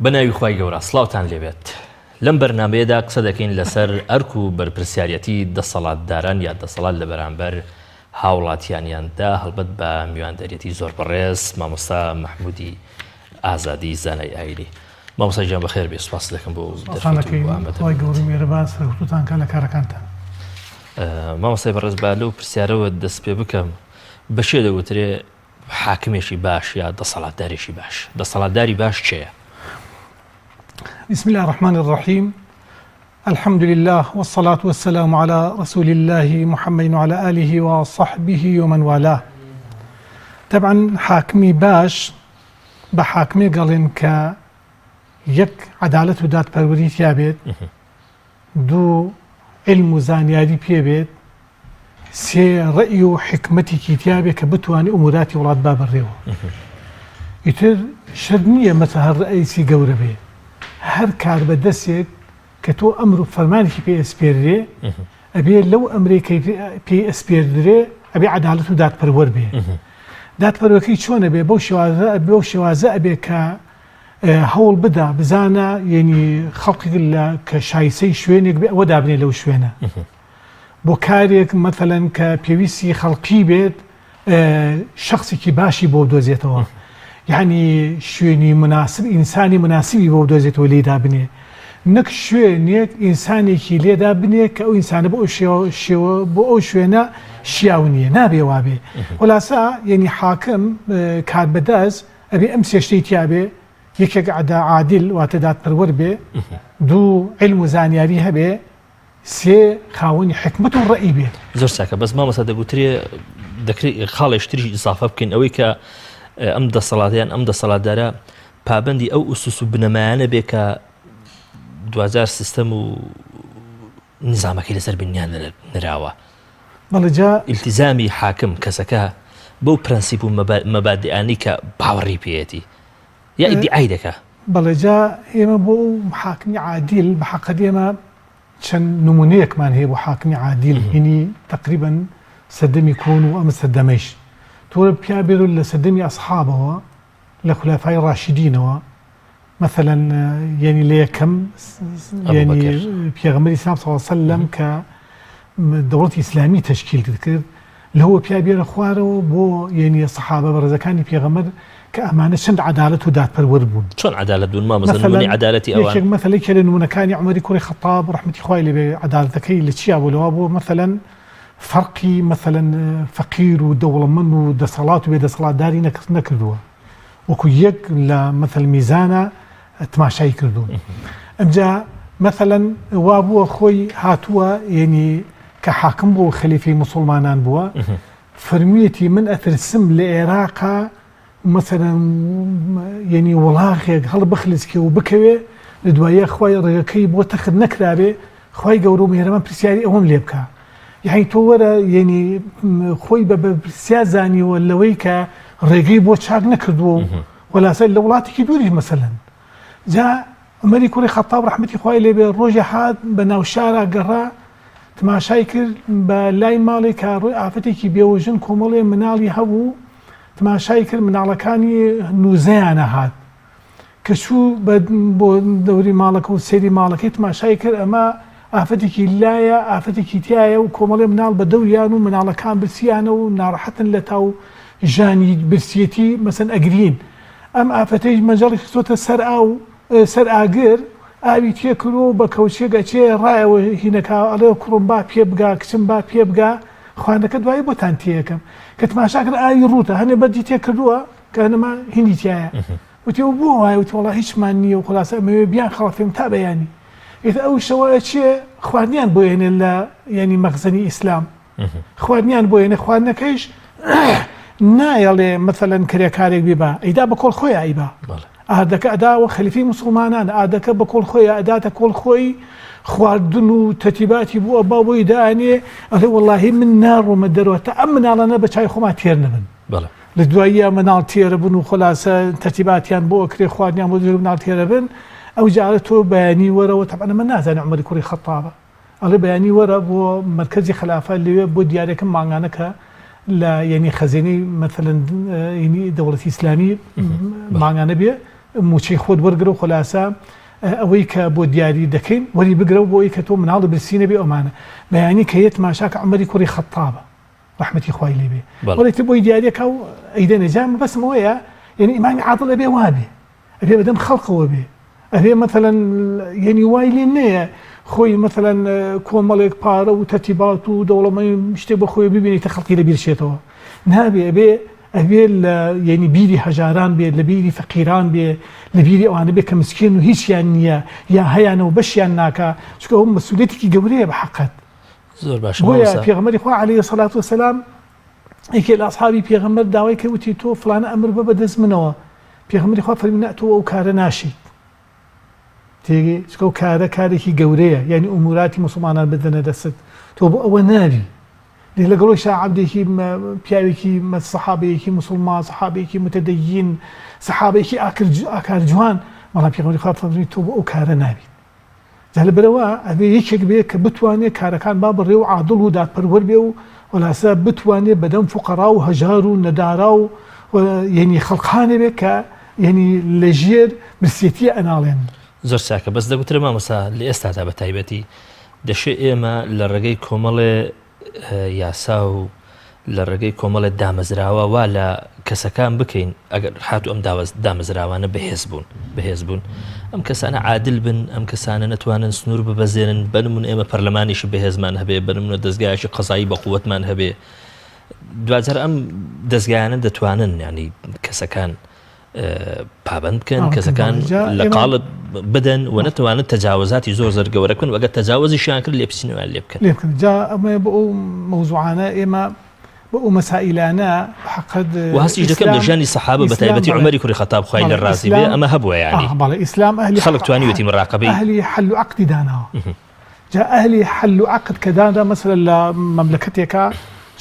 بەناوی خوای گەورە سڵاوتان لێبێت. لەم بەرنامەیەدا قسە دەکەین لەسەر ئەرک و بەرپرسیارەتی دەسەڵاتداران یا دەسەڵات لە بەرامبەر هاوڵاتیانیاندا هەڵبەت بە میواندەریەتی زۆر بەڕێز مامۆستا مەحموودی ئازادی زانای ئایینی. مامۆستا گیان بەخێر بێ، سوپاس دەکەم بۆ خۆی گەوری مێرەبان سەرکوتتان کە لە کارەکانتان. مامۆستای بەڕێز با لەو پرسیارەوە دەست پێ بکەم، بەشێ دەگوترێ حاکمێکی باش یا دەسەڵاتدارێکی باش، دەسەڵاتداری باش چێیە؟ بسم الله الرحمن الرحيم. الحمد لله والصلاة والسلام على رسول الله محمد وعلى آله وصحبه ومن والاه. طبعا حاكمي باش بحاكمي قالين ك يك عدالة ودات پروری تیابێت، دو علم و زانیاری پێ بێت، سێ ڕەئی و حکمەتێکی تیابێت کە بتوانێت ئوموراتی وڵات با بەڕێوە. ئیتر شەرت نییە مەسە هەر ڕەئیسی گەورە بێ، هەر کار بەدەستێک کە تۆ ئەمر و فەرمانێکی پێ ئەسپێردرێ ئەبێ لەو ئەمرێکی پێ ئەسپێردرێ ئەبێ عەدالەت و دادپەروەر بێ. دادپەروەکەی چۆنە بێ؟ بەو شێوازە ئەبێ کە هەوڵ بدا بزانە یعنی خەڵکی کە شایستەی شوێنێک بێ ئەوە دابنێ لەو شوێنە بۆ کارێک مەثەلەن کە پێویستی خەڵکی بێت، شخصێکی باشی بۆ دۆزێتەوە، یعنی شوێنی مناسب ئینسانی مناسبی بۆ دۆزێتەوە لێدا بنێ، نەک شوێنێک ئینسانێکی لێدا بنێ کە ئەو ئینسانە بۆ ئەو شوێنە شیاو نییە، نابێ وابێ. وەلاسا یعنی حاکم کاربەدەست ئەبێ ئەم سێشتەی تیابێ، یەکێک عادل واتە دادپەروەر بێ، دوو علم و زانیاری هەبێ، سێ خاوەنی حکمت و ڕەئی بێ. زۆر چاکە. بەس مامۆستا دەگوترێ دەکرێت خاڵێک تریش ئیزافە بکەین، ئەوەی کە ئەم دەسەڵاتیان ئەم دەسەڵاتدارە پابەندی ئەو ئوسوس و بنەمایانە بێ کە دوازار سیستەم و نظامەکەی لەسەر بنیان نراوە. بەڵێجا ئیلتیزامی حاکم کەسەکە بەو پرەنسیپ و مەبادئانی کە باوەڕی پێیەتی یا ئیدعای دەکا. بەڵێجا ئێمە بۆ حاکمی عادیل بە حەقەت ئێمە چەند نمونەیەکمان هەیە بۆ حاکمی عادیل، هینی تقریباً سەدەمی کۆن و ئەمە سەدەمەیش تۆرە پیا بێرو لە سەدەمی ئەسحابەوە لە خولەفای ڕاشیدینەوە، مثلا یعنی لە یەکەم یعنی پێغەمبەری ئیسلام صلی الله علیه و سلم کە دەوڵەتی ئیسلامی تەشکیل کرد، لەوە پیا بێرە خوارەوە بۆ یعنی سەحابە بەڕێزەکانی پێغەمبەر کە ئەمانە چەند عەدالەت و دادپەروەر بوون. چۆن عەدالەت بوون؟ مامۆستا نمونەی عەدالەتی ئەوان مەثەلەی کە لە نمونەکانی عومەری کوڕی خەتاب ڕەحمەتی خوای لێبێ عەدالەتەکەی لە چیا بوو؟ لەوا بۆ مثلا فەرقی مثلا فەقیر و دەوڵەمەند و دەسەڵات و بێدەسەڵاتداری نەکردووە، وەکو یەک لە مثل میزانە تماشای کردوون. ئەمجا مثلا وا بووە خۆی هاتووە یعنی کە حاکم بۆ خەلیفەی موسڵمانان بووە، فەرموویەتی من ئەترسم لە عێراقا مثلا یعنی وڵاغێک هەڵ بخلسکێ و بکەوێ لە دوایە خوای ڕێگەکەی بۆ تەخت نەکرابێ، خوای گەورە و میهرەبان پرسیاری ئەوەم لێ بکە. یعنی تۆ وەرە یعنی خۆی بە پرسیار زانیوە لەوەی کە ڕێگەی بۆ چاک نەکردووە وەلاسە لە وڵاتێکی دووریش مەسەلەن. جا عومەری کوڕی خەتاب ڕەحمەتی خوای لێبێ ڕۆژێ هات بە ناو شارە گەڕا، تماشای کرد بە لای ماڵی کە ڕووی ئافەتێکی بێوەژن کۆمەڵێ مناڵی هەبوو، تماشای کرد مناڵەکانی نوزەیانە هات کە چوو بۆ دەوری ماڵەکە و سێری ماڵەکەی تماشای کرد ئەمە ئافەتێکی لایە، ئافەتێکی تایە و کۆمەڵێ مناڵ بە دەوریان و مناڵەکان برسیانە و ناڕەحەتن لە تاو ژانی برسیەتی مەسەن ئەگرین. ئەم ئافەتەی مەجەڵی خستۆتە سەر ئاگر، ئاوی تێکردو بە کەوچێک ئەچێ ڕایەوە هینەکە ئەڵێ کوڕم با پێ بگا، کچم با پێ بگا، خوانەکە دوایی بۆتان تێیەکەم کە تماشا کرد ئاوی ڕووتە هەنێ بەردی تێکردووە کە هەنەما هینی تایە. وتی بۆ وایە؟ وتی وەڵا هیچمان نییە و خلاصە ئەمەوێ بیان خەڵەفێم تا بەیانی. ئێتە ئەو شەوەیە چێ خواردنیان بۆ هێنێ لە یعنی مەخزەنی ئیسلام، خواردنیان بۆ هێنێ، خواردنەکەیش نایەڵێ مثلا کرێکارێک بێبا، ئەیدا بە کۆڵ خۆی ئایبا، ئادەکە ئەداوە خەلیفەی موسڵمانان، ئادەکە بە کۆڵ خۆی ئەداتە کۆڵ خۆی خواردن و تەتیباتی بووە با بۆی دانێ، ئەڵێ وەڵاهی من ناڕۆمە دەرەوە تا ئەم مناڵانە بە چای خۆما تێر نەبن. لە دواییە مناڵ تێرە بن و خلاصە تەتیباتیان بۆ ئەکرێ، خواردنیان بۆ دەر مناڵ تێرە بن. ئەو جارە تۆ بەیانی وەرەوە، تەبعەن ئەمە نازانێ عومەری کوڕی خەتابە، ئەڵێ بەیانی وەرە بۆ مەرکەزی خلافە لەوێ بۆ دیارێکم مانگانە کە لە یعنی خەزێنەی مثلا یعنی دەوڵەتی ئیسلامی مانگانە بێ موچەی خۆت وەرگرە و خلاصە ئەوەی کە بۆ دیاری دەکەین وەری بگرە و بۆی کە تۆ مناڵ برسینە بێ ئەمانە بەیانی کە یەت ماشاکە عومەری کوڕی خەتابە ڕەحمەتی خوای لێ بێ وەڵێتی بۆی دیارەکە و ئەیدەنێ جا بەسمەوەیە یعنی ئیمامی عادڵ ئەبێ وابێ ئەبێ بەدەم خەڵقەوە بێ ئەبێ مثلا یعنی وای لێ نەیە خۆی مثلا کۆمەڵێک پارە و تەرتیبات و دەوڵەمەند شتێک بە خۆی ببینیتە خەڵکی لەبیرچێتەوە نابێ ئەبێ یعنی بیری هەژاران بێ لە بیری فەقیران بێ لە بیری ئەوانە بێ کە مسکین و هیچیان نییە یا هەیانەوە بەشیان ناکە چونکە ئەو مەسئولیەتێکی گەورەیە بە حەقەت زۆر باش بۆیە پێغەمبەری خوا عەلەیهی سەڵات وەسەلام یەکێ لە ئەسحابی پێغەمبەر داوای کە وتی تۆ فڵانە ئەمر بە بەدەست منەوە پێغەمبەری خوا فەرمووی تۆ ئەو کارە ناشیت تێگەی چونکە ئەو کارە کارێکی گەورەیە یعنی ئوموراتی موسڵمانان بدەنە دەست تۆ بۆ ئەوە نابی لەگەڵەوەی عەبدێکی پیاوێکی سەحابەیەکی موسڵمان سەحابەیەکی متەدەین سەحابەیەکی ئاکار جوان بەڵام پێغەمبەری خوا فەرمووی تۆ بۆ ئەو کارە نابی جا لەبەرەوە ئەبێ یەکێک بێ کە بتوانێت کارەکان با بڕێ و عادڵ و دادپەروەر بێ و وەلاسە بتوانێت بەدەم فوقەڕا و هەژار و نەدارا و یعنی خەڵقانێ بێ کە یعنی لەژێر برسێتی ئەناڵێن زۆر چاکە بەس دەگوترە مامۆستا لە ئێستادا بە تایبەتی دەشێ ئێمە لە ڕێگەی کۆمەڵێ یاسا و لە ڕێگەی کۆمەڵێ دامەزراوە وا لە کەسەکان بکەین ئەگەر هاتو ئەم دامەزراوانە بەهێز بوون ئەم کەسانە عادل بن ئەم کەسانە نەتوانن سنوور ببەزێنن بەنمون ئێمە پەرلەمانیشی بەهێزمان هەبێ بەنمونە دەستگایشی قەزایی بە قووەتمان هەبێ دواتر ئەم دەستگایانە دەتوانن ینی کەسەکان پابند بکەن کەسەکان لە قاڵت بدەن و نەتوانن تەجاوزاتی زۆر گەورە بکەن وەگەر تەجاوزیشیان کرد لێ بچینەوە لێ بکەن جا ئەمە بۆ ئەو مەوزوعانە ئێمە بۆ ئەو مەسائلانە حقد وهستیش دەکەم لە ژیانی سەحابە بە تایبەتی عومەری کوڕی خەتاب خوای لە ڕازی بێ ئەمە هەبووە یعنی بەڵێ ئیسلام ئەهلی خەڵک توانیوێتی مراقبەی ئەهلی حل و عەقدی داناوە جا ئەهلی حل و عەقد کە دانا مەسەلەن لە مەملەکەتێکە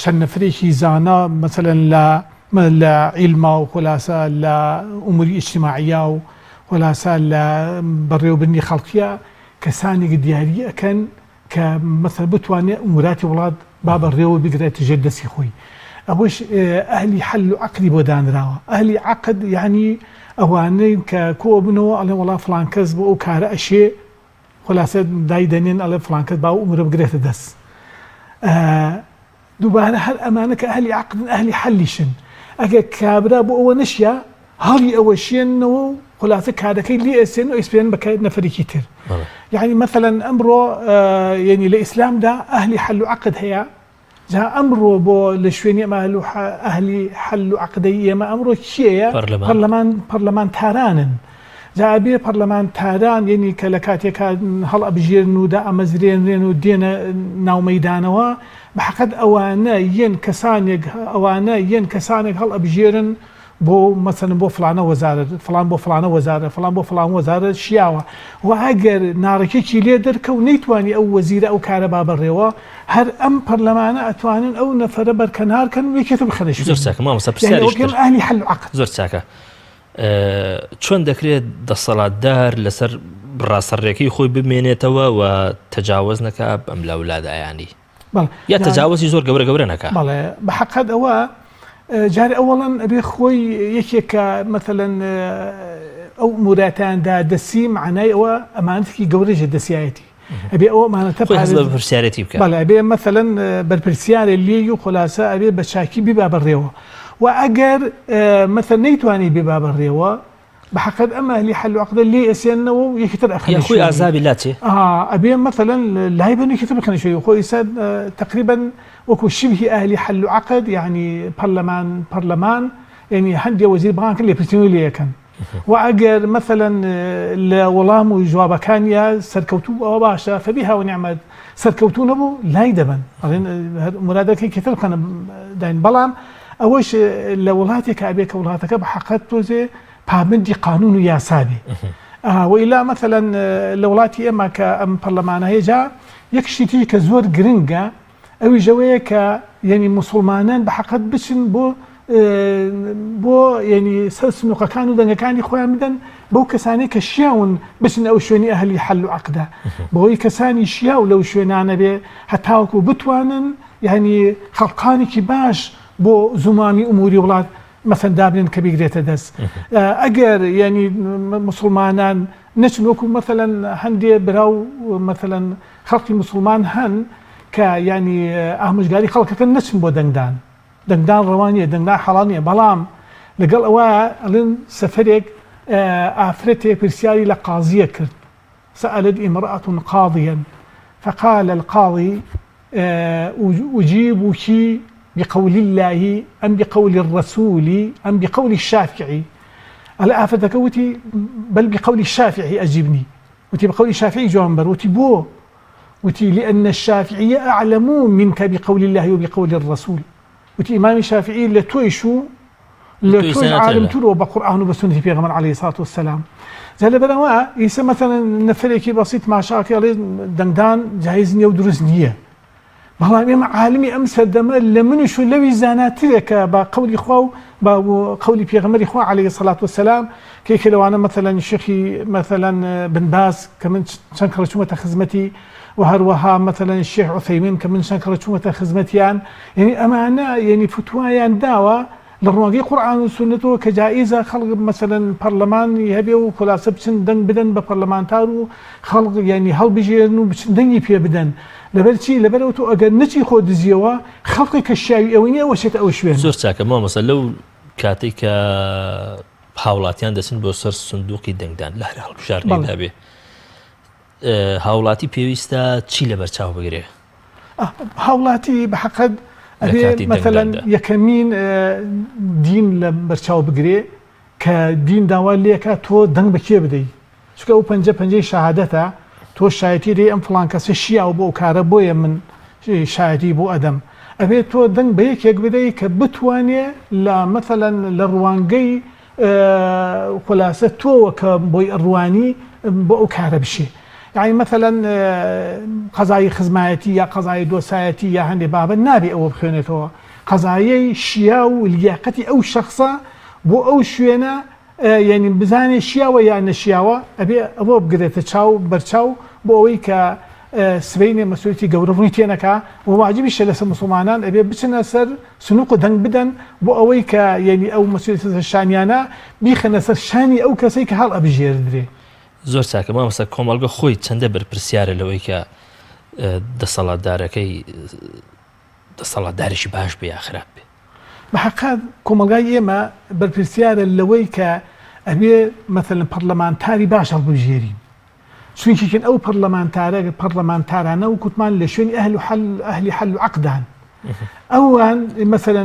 چەند نەفرێکی زانا مەسەلەن لە عیلما و خلاصە لە ئوموری ئیجتیماعیە و خلاصە لە بەڕێوەبردنی خەڵکیە کەسانێک دیاری ئەکەن کە مەسەڵ بتوانێت ئوموراتی وڵات با بەڕێوە بگرێتە ژێر دەستی خۆی ئەوەش ئەهلی حل و عەقدی بۆ دانراوە ئەهلی عەقد یعنی ئەوانەی کە کۆ بنەوە ئەڵێن وەڵا فڵان کەس بۆ ئەو کارە ئەشێ خلاصە دای دەنێن ئەڵێ فڵان کەس با ئومورە بگرێتە دەست دووبارە هەر ئەمانە کە ئەهلی عەقدن ئەهلی حەلیشن ئەگەر کابرا بۆ ئەوە نەشیە هەڵی ئەوە شێنەوە و خلاصە کارەکەی لێ ئەسێن و ئەسپێن بە نەفەرێکی تر یعنی مثلا ئەمڕۆ یعنی لە ئیسلامدا ئەهلی حل و عەقد هەیە جا ئەمڕۆ بۆ لە شوێنی ئەهلی حل و عەقدەی ئێمە ئەمڕۆ کێیە پەرلەمان تارانن جا بێ پەرلەمان تاران یعنی کە لە کاتێکا هەڵ ئەبژێرن و دا ئەمەزرێنرێن و دێنە ناو مەیدانەوە بەحەقەت ئەوانە یەن کەسانێک هەڵ ئەبژێرن بۆ مەسەن بۆ فلانە وەزارەت فلان بۆ فلانە وەزارە فلان بۆ فلان وەزارەت شیاوە و ئەگەر ناڕێکێکی لێ دەرکەوت نەیتوانی ئەو وەزیرە ئەو کارە با بەڕێوە هەر ئەم پەرلەمانە ئەتوانن ئەو نەفەرە بەرکەنارکەن و یەکێتر بخەنە شوێن. زۆر چاکە مامۆستا پرسیاریش کرد ئەهلی حل و عەقد. زۆر چاکە چۆن دەکرێت دەسەڵاتدار لەسەر ڕاستەڕێکی خۆی بمێنێتەوە و تەجاوز نەکا ئەم لەولادایانی یا تەجاوزی زۆر گەورە نەکا؟ بەڵێ بەحەقەت ئەوە جارێ ئەوەڵەن ئەبێ خۆی یەکێکە مەثەلەن ئەو موراتیاندا دەسی معنای ئەوە ئەمانەتێکی گەورەیە دەسیایەتی ئەبێ ئەوە ئەمانەتە پرسیارەتی بکات. بەڵێ ئەبێ مەثەلەن بەرپرسیارێ لێی و خلاصە ئەبێ بە چاکی بیبا بەڕێوە و ئەگەر مەثەل نەیتوانی بیبا بەڕێوە بحقد أما اللي حلوا عقد اللي أسيانه ويكتر أخذ. يا أخوي عذابي لاتي. أبي مثلا لاعبا يكتر كان شيء أخوي ساد تقريبا وكو شبه أهلي حلوا عقد يعني برلمان يعني حد وزير بانك اللي بريتينو اللي كان. وأجر مثلا لولام وجواب كان يا سركوتو أو باشا فبها ونعمة سركوتو نبو لا يدبن. مرادك كتر كان دين بلام أوش لولاتك أبيك ولاتك بحقد توزي پابندی قانون و یاسابی وإلا مثلا لولاتی ئێمە کە ئەم پەرلەمانە هەیە یەک شتی کە زۆر گرنگە ئەوی ژەوەیە کە یعنی موسڵمانان بەحەقەت بچن بۆ یعنی سەر سنووقەکان و دەنگەکانی خۆیان بدەن بەو کەسانەی کە شیاون بچن ئەو شوێنی ئەهلی حل و عەقدە بۆی کەسانی شیاو لەو شوێنانە بێ هەتاوەکو بتوانن یعنی خەڵقانێکی باش بۆ زمامی ئوموری وڵات مثلا دابنين كبير يتدس أجر يعني مسلمانان نشنوكم مثلا هندي براو مثلا خلق مسلمان هن ك يعني أهمش قالي خلق كان نشن بو دندان روانية دندان حرانية بلام لقال ألين سفرك آفرتي برسياري لقاضية كرت سألت امرأة قاضيا فقال القاضي أجيبك بقول الله أم بقول الرسول أم بقول الشافعي ألا أفتكوتي بل بقول الشافعي أجبني وتي بقول الشافعي جوانبر وتي بو وتي لأن الشافعي أعلم منك بقول الله وبقول الرسول وتي إمام الشافعي لتويشو عالم تلو بقرآن وبسنة في غمر عليه الصلاة والسلام زال بنوا يسمى مثلا نفريكي بسيط مع شاكي عليه دندان جايزني ودرزنيه والله ما عالمي أمسى دم لمن شو لوي زاناتك بقول إخوة بقول في غمر إخوة عليه الصلاة والسلام كيف لو أنا مثلا شيخي مثلا بن باز كمن شنكر شومة خدمتي وهروها مثلا الشيخ عثيمين كمن شنكر شومة خدمتي يعني أمانة يعني فتوى دعوة للرواقي قرآن وسنته كجائزة خلق مثلا برلمان يهبي وخلاص بشن دن بدن ببرلمان تارو خلق يعني هل بيجي إنه بشن دني فيه بدن لبرتي لبروتو أجر نتي خود زيوا خلق كالشاي أويني وشت أو شوين زور ساكن ما مثلا لو كاتيك هاولاتيان دسن بوسر صندوقي دنگدان لا هل بشار نبي هاولاتي بيوستا تشي لبرتشاو بغيره هاولاتي بحقد مثلا يكمين دين لبرچاو بگري كدين داواليكا تو دنگ بكي بدي شكو پنجه شهادته تو شاهدتي دي ام فلان كاس شيعه بو كاربويه من شاهدتي بو ادم ابي تو دنگ بيك يك بدي كبتواني لا مثلا للروانقي خلاصه تو كبوي الرواني بو كاربشي يعني مثلا قضايا خزماتي يا قضايا دوسايتي يا هندي بابا النبي او بخينته قضايا شياو لياقتي او شخصه بو او شوينا يعني بزاني شياوه يعني شياوه ابي ابو بقدرت تشاو برشاو بوي ك سبيني مسؤوليتي جورفنيتينكا وواجب الشلس مسلمانان ابي بشنا سر سنوق دنگ بدن بو اوي ك يعني او مسؤوليتي الشانيانا بيخنا سر شاني او كسيك حال ابي جير دري زۆر چاکە مامەستا کۆمەڵگە خۆی چەندە بەرپرسیارە لەوەی کە دەسەڵاتدارەکەی دەسەڵاتداریشی باش بێ یا خراپ بێ بەحەقا کۆمەلگای ئێمە بەرپرسیارە لەوەی کە ئەبێ مثلا پەرلەمانتاری باش هەڵبژێرین چونکیکن ئەو پەرلەمانتارانە و کوتمان لە شوێنی ئەهلی حەل و عەقدان ئەوان مثلا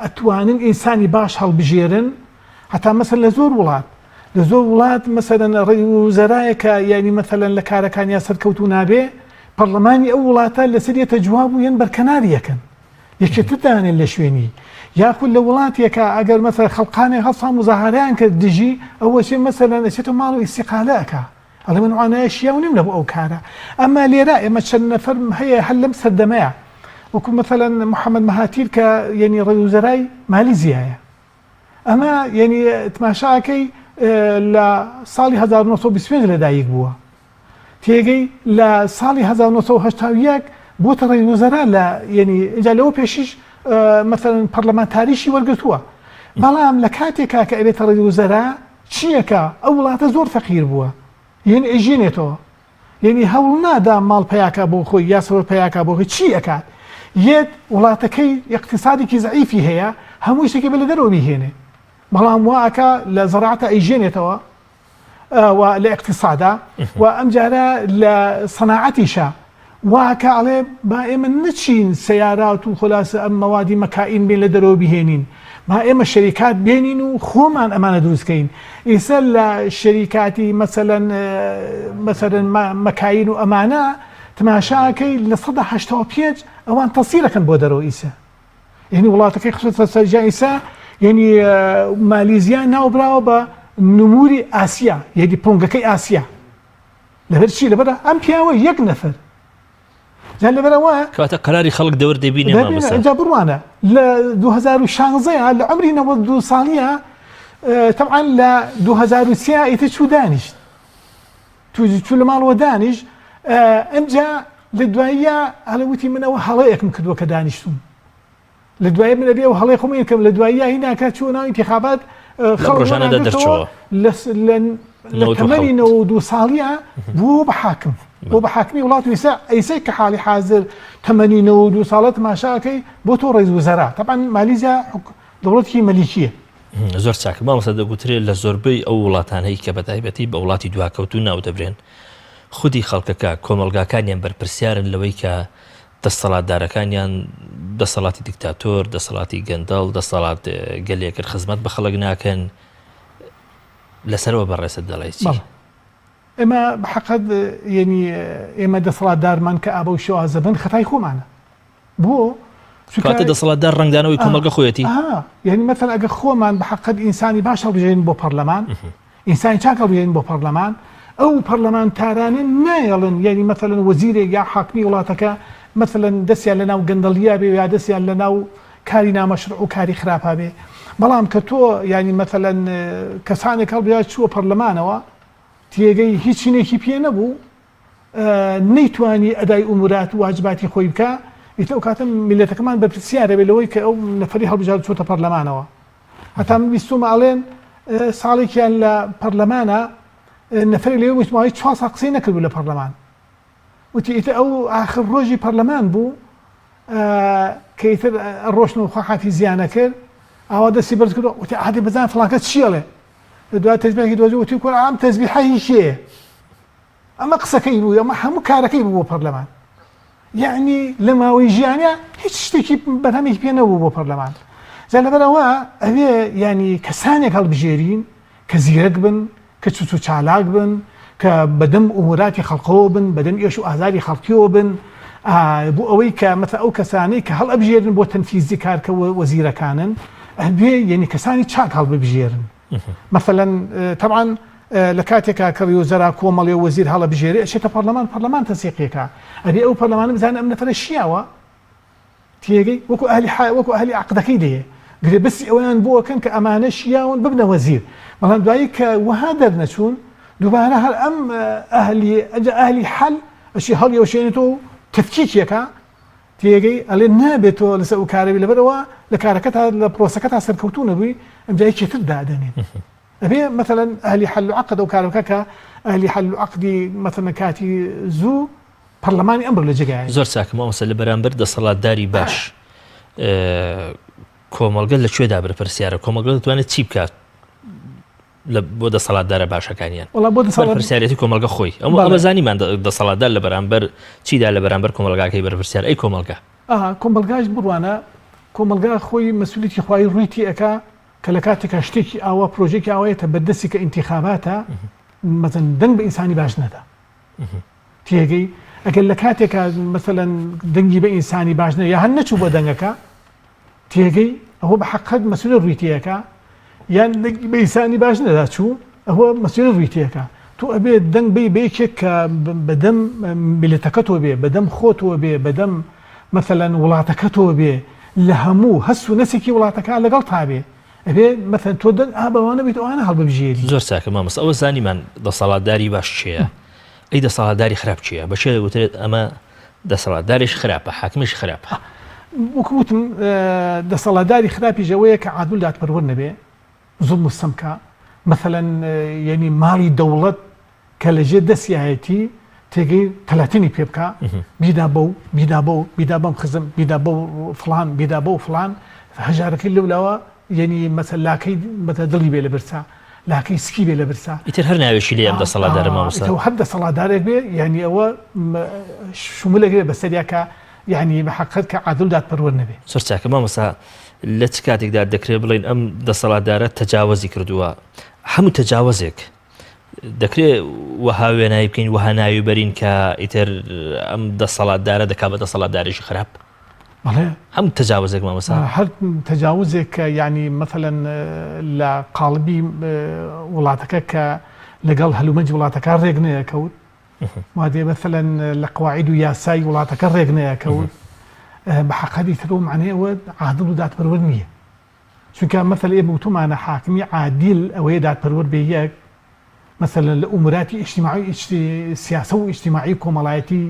ئەتوانن ئینسانی باش هەڵبژێرن هەتا مثلا لە زۆر وڵات لزور ولات مثلا وزرايك يعني مثلا لكاركان ياسر كوتونا به برلماني او ولاتا لسريه جواب ينبر كناريا كان يكتتان اللي شويني ياكل لولات يك اجر مثلا خلقاني خاصه مظاهران كدجي اول شيء مثلا اشتو مالو استقالك على من انا اشياء ونمله او كاره اما اللي راي ما تشنفر هي حل مسدماع وكم مثلا محمد مهاتير ك يعني رئيس وزراء ماليزيا اما يعني تماشاكي لصالي 1920 لدايق بوا تيجي لصالي 1981 بوت رئيس وزراء لا يعني اجا لو بيشيش مثلا برلمانتاريشي ورقتوا بلام لكاتيكا كأبيت رئيس وزراء شيكا اولا زور فقير بوا يعني اجينيتو يعني هولنا دا مال بياكا بو خوي ياسر بياكا بو خوي شيكا يد ولاتكي اقتصادي كي ضعيفي هي هموشتكي بلدرو بيهيني بلام واكا لزراعة ايجينيتوا ولاقتصادا وامجارا لصناعتيشا واكا عليه دائما نتشين سيارات وخلاص مواد مكائن بين لدرو بيهينين دائما الشركات بينين وخومان امانه دروسكين يسال الشركاتي مثلا مكاين وامانه تماشاكي لصدى هاشتو بيج اوان تصير كان بودرو ايسا يعني والله تكي خصوصا جايسا يعني ماليزيا ناو براو بنموري اسيا يعني بونغكي اسيا لبرشي لبرا ام بياوي يك نفر جال لبرا كواتا قراري خلق دور دبيني ما بس جابروانا ل 2016 لعمري نود صاليه طبعا ل 2003 يتشو دانش تو المال ودانش امجا لدوايا على وتي من او حلايك مكدو كدانشتم لە دوای من ئەبێ و هەڵێ خۆم یەکەم لە دوایی هیناکە چوونەوە ئینتیخابات ڕۆژانە دەرچەوە لە تەمەنی 92 ساڵیە بوو بە حاکم بۆ بە حاکمی وڵات و ئەیسەی کە حاڵی حاضر تەمەنی 92 ساڵە تەماشاکەی بۆ تۆ ڕێز وەزەرا طبعاً مالیزیا دەوڵەتێکی مەلیکیە. زۆر چاکە مامۆستا دەگوترێت لە زۆربەی ئەو وڵاتانەی کە بەتایبەتی بە وڵاتی دواکەوتو ناو دەبرێن خودی خەڵکەکە کۆمەڵگاکانیان بەرپرسیارن لەوەی کە دەسەڵاتدارەکانیان دەسەڵاتی دیکتاتۆر دەسەڵاتی گەندەڵ دەسەڵات گەلێکرد خزمەت بە خەڵک ناکەن لەسەرەوە بەڕێسە دەڵێ چی؟ ئێمە بەحەقەت یعنی ئێمە دەسەڵاتدارمان کە ئابە و شێوازە بن خەتای خۆمانە بۆ کاتە دەسەڵاتدار ڕنگدانەوەی کۆمەڵگە خۆیەتی یعنی مەثەن ئەگە خۆمان بەحەقەت ئینسانی باش هەڵبژێن بۆ پەرلەمان ئینسانی چاک هەڵبژێن بۆ پەرلەمان ئەو پەرلەمانتارانە نایەڵن یعنی مەثەلەن وەزیرێک یا حاکمی وڵاتەکە مەثەلەن دەستیان لەناو گەندەڵیا بێ یا دەستیان لەناو کاری نامەشروع و کاری خراپە بێ بەڵام کە تۆ یعنی مەثەلەن کەسانێک هەڵبژێن چووە پەرلەمانەوە تێگەی هیچ شتێکی پێ نەبوو نەیتوانی ئەدای ئومورات و واجباتی خۆی بکە ئیتر ئەو کاتە میلەتەکەمان بەرپرسیارە بێ لەوەی کە ئەو نەفەری هەڵبژار چۆتە پەرلەمانەوە هەتا من بیستومە ئەڵێن ساڵێکیان لە پەرلەمانە نەفەری لەوێ وتماوەی 4 ساڵ قسەی نەکردبوو لە پەرلەمان وتی ئیتر ئەو ئاخر ڕۆژی پەرلەمان بوو کە ئیتر ڕۆشنەوە خوا حافیزیانە کرد ئاوا دەستی بەرز کردەوە وتی عادی بزان فڵانکە چیەڵێ دوای تەسبیحی دۆزی وتی کورە ئەم تەسبیحی کێیە ئەمە قسەکەی بوو ئەمە هەموو کارەکەی بوو بۆ پەرلەمان یعنی لە ماوەی ژیانە هیچ شتێکی بەرهەمێکی پێ نەبوو بۆ پەرلەمان جا لەبەرەوە ئەوێ ینی کەسانێک هەڵبژێرین کە زیرەک بن کە چوچ و چالاک بن کە بەدەم ئوموراتی خەڵقەوە بن بەدەم ئێش و ئازاری خەڵکیەوە بن بۆ ئەوەی کە مەثلا ئەو کەسانەی کە هەڵ ئەبژێرن بۆ تەنفیزی کارکە وەزیرەکانن ئەبێ یعنی کەسانی چاک هەڵبژێرن مثلا طبعا لە کاتێکا کە ڕێوەزەرا کۆمەڵێ وەزیر هەڵە بژێرێ ئەچێتە پەرلەمان تەسیقیەکە ئەبێ ئەو پەرلەمانە بزانێ ئەم نەفەرە شیاوە تێگەی وەکو ئەهلی عەقدەکەی دەیە گرێ بەسی ئەویان بۆکەن کە ئەمانە شیاون ببنە وەزیر بەڵام دوایی کە وەها دەرنەچوون دووبارە هەر ئەم ئەهلی حەل ئەشی هەڵی ئەوشێنێتەوە تەفکیکێکە تێگەی ئەڵێ نابێتەوە لەسەر ئەو کارەبی لەبەرەوە لە کارەکە تا لە پرۆسەکە تا سەرکەوتوو نەبووی ئەم جایەکێتر دادەنێن ئەبێ مثلا ئەهلی حەل و عەقد ئەو کارەکە کە ئەهلی حەل و عەقدی مثلا کاتی زوو پەرلەمانی ئەمڕۆ لە جێگایە زۆر چاکە مامۆستا لە بەرامبەر دەسەڵاتداری باش کۆمەڵگە لەکوێدا بەرپرسیارە کۆمەڵگە دەتوانێت چی بکات بۆ دەسەڵاتدارە باشەکانیان بەرپرسیارەتی کۆمەڵگە خۆی ئەمە زانیمان دەسەڵاتدار لە بەرامبەر چیدا لە بەرامبەر کۆمەڵگاکەی بەرپرسیار ئەی کۆمەڵگە کۆمەڵگاش بڕوانە کۆمەڵگا خۆی مەسئولیەتی خوای ڕوویتی ئەکا کە لە کاتێکا شتێکی ئاوا پرۆژێکی ئاوایەتە بەردەستی کە ئینتیخاباتە مەزن دەنگ بە ئینسانی باش نەدا تێگەی ئەگەر لە کاتێکا مەسەلەن دەنگی بە ئینسانی باش نە یا هەر نەچوو بۆ دەنگەکە تێگەی ئەوە بە حەقەت مەسئولی ڕوویتیەکە یان دەنگی بە ئینسانی باش نەدا چوو ئەوە مەسئولی ڕوویتیەکە تۆ ئەبێ دەنگ بە یەکێک کە بەدەم میلەتەکەتەوە بێ بەدەم خۆتەوە بێ بەدەم مەسەلەن وڵاتەکەتەوە بێ لە هەموو هەست و نەسێکی وڵاتەکە لەگەڵ تابێ ئەبێ مەثەن تۆ دەنگ بەوانە بیت ئەوانە هەڵبژێری زۆر چاکە مامۆستا ئەوە زانیمان دەسەڵاتداری باش چییە ئەی دەسەڵاتداری خراپ چییە بەشێ دەگوترێت ئەمە دەسەڵاتداریش خراپە حاکمیش خراپە وەکوتم دەسەڵاتداری خراپی ژەوەیە کە عادول دادپەروەر نەبێ زوڵم و سەمکە مثلەن یعنی ماڵی دەوڵەت کە لەژێر دەستیایەتی تێگەی تەلاتنی پێ بکە بیدا بەم خزم بیدا بە فڵان بیدا بە فڵان هەژارەکەی لەولاوە یعنی مەسەل لاکەی بەتە دڵی بێ لە برسا لاکەی سکی بێ لە برسا ئیتر هەر ناوێشی لێ ئەم دەسەڵاتدارە مامۆستا هەر دەسەڵاتدارێک بێ یعنی ئەوە شومولێک بێ بەسەریاکە یعنی بە حەقیقەت کە عادل دادپەروەر نەبێ زۆر چاکە مامۆستا لە چ کاتێکدا دەکرێت بڵێن ئەم دەسەڵاتدارە تەجاوزی کردووە هەموو تەجاوزێک دەکرێت وەها وێنایی بکەین وەها ناوی بەرین کە ئیتر ئەم دەسەڵاتدارە دەکات بە دەسەڵاتداریشی خراپ هەموو تەجاوزێک مامۆستا هەر تەجاوزێک کە یعنی مەثەلەن لە قاڵبی وڵاتەکە کە لەگەڵ هەلومەنجی وڵاتەکە ڕێک نەیەکەوت وادێ مەثەلەن لە قواعید و یاسای وڵاتەکە ڕێک نەیەکەوت بە حەقیقەتی ترەوە معنەیەوە عادل و دادپەروەر نییە چونکە مەثەل ئێمە وتومانە حاکمی عادل ئەوەیە دادپەروەر بێ یەک مثلا لە ئوموراتی ئیجتیماعی سیاسە و ئیجتیماعی کۆمەڵایەتی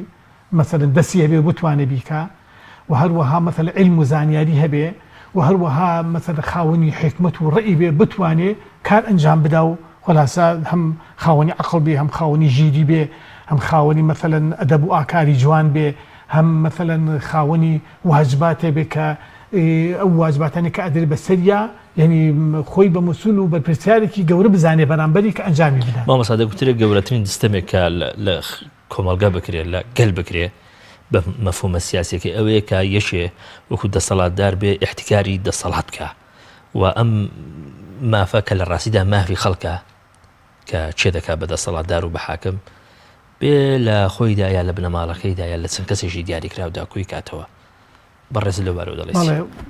مثلا دەستی هەبێ بتوانێ بیکە و هەروەها مثلا علم و زانیاری هەبێ و هەروەها مەسەلەن خاوەنی حکمت و ڕێی بێ بتوانێ کار ئەنجام بدا و خلاصە هەم خاوەنی عەقڵ بێ هەم خاوەنی ژیری بێ هەم خاوەنی مەسەلەن ئەدەب و ئاکاری جوان بێ هەم مەسەلەن خاوەنی واجباتێ بێ کە ئەو واجباتانی کە ئەدرێ بەسەریا یعنی خۆی بە مەسوول و بەرپرسیارێکی گەورە بزانێ بەرامبەری کە ئەنجامی بدات. مامۆستا دەگوترێت گەورەترین دستەمێک کە لە کۆمەڵگا بکرێت لە گەل بکرێ بە مەفهومە سیاسیەکە ئەوەیە کە یەشێ وەکو دەسەڵاتدار بێ احتیکاری دەسەڵات بکە و ئەم مافە کە لە ڕاستیدا مافی خەڵکە کە چێ دەکات بە دەسەڵاتدار و بە حاکم بێ لە خۆیدا یا لە بنەماڵەکەیدا یا لە چەند کەسێکی دیاریکراودا کوی کاتەوە بەڕێز لەوارەوە دەڵێ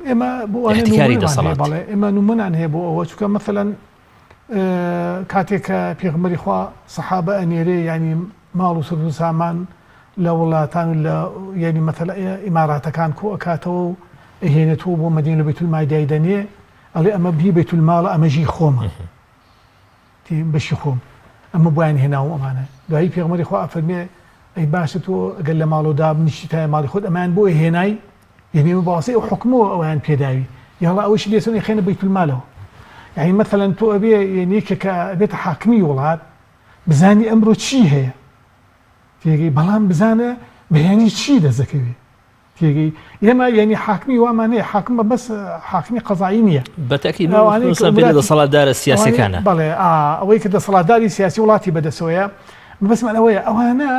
ئێمە احتیکاری دەسەڵات ئێمە نمونان هەیە بۆ ئەوە چونکە مەسەلەن کاتێک کە پێغمبەری خوا سەحابە ئەنێرێ ینی ماڵ و سرد و سامان لە وڵاتان لە ینی مەثەلا ئیماراتەکان کۆ ئەکاتەوە و ئەهێنێتەوە بۆ مەدینە بەیت المال دەنێ ئەڵێ ئەمە بی بەیت المالە ئەمەژی خۆمە بەشی خۆم ئەمە بۆیان هێناوە ئەمانە دوایی پێغمبەری خوا ئەفەرمێ ئەی باشە تۆ ئەگەر لە ماڵۆدا بنیشتی تای ماڵی خۆت ئەمان بۆ هێنای یعنی باسی ئەو حکمەوە ئەویان پێداوی یاڵا ئەوەشی لێسەنی خێنە بەیت المالەوە یعنی مەثەلەن تۆ ئەبێ یعنی کە ئەبێتە حاکمی وڵات بزانی ئەمڕۆ چی هەیە تێگەی بەڵام بزانە بەیانی چی دەزەکەوێ تێگەی ئێمە یعنی حاکمی وامانەیە حاکم بە بەس حاکمی قەزایی نییە بەتەکید دەسەڵاتدارە سیاسیەکانە بەڵێ ئەوەی کە دەسەڵاتداری سیاسی وڵاتی بەدەسەوەیە بەسمان ئەوەیە ئەوانە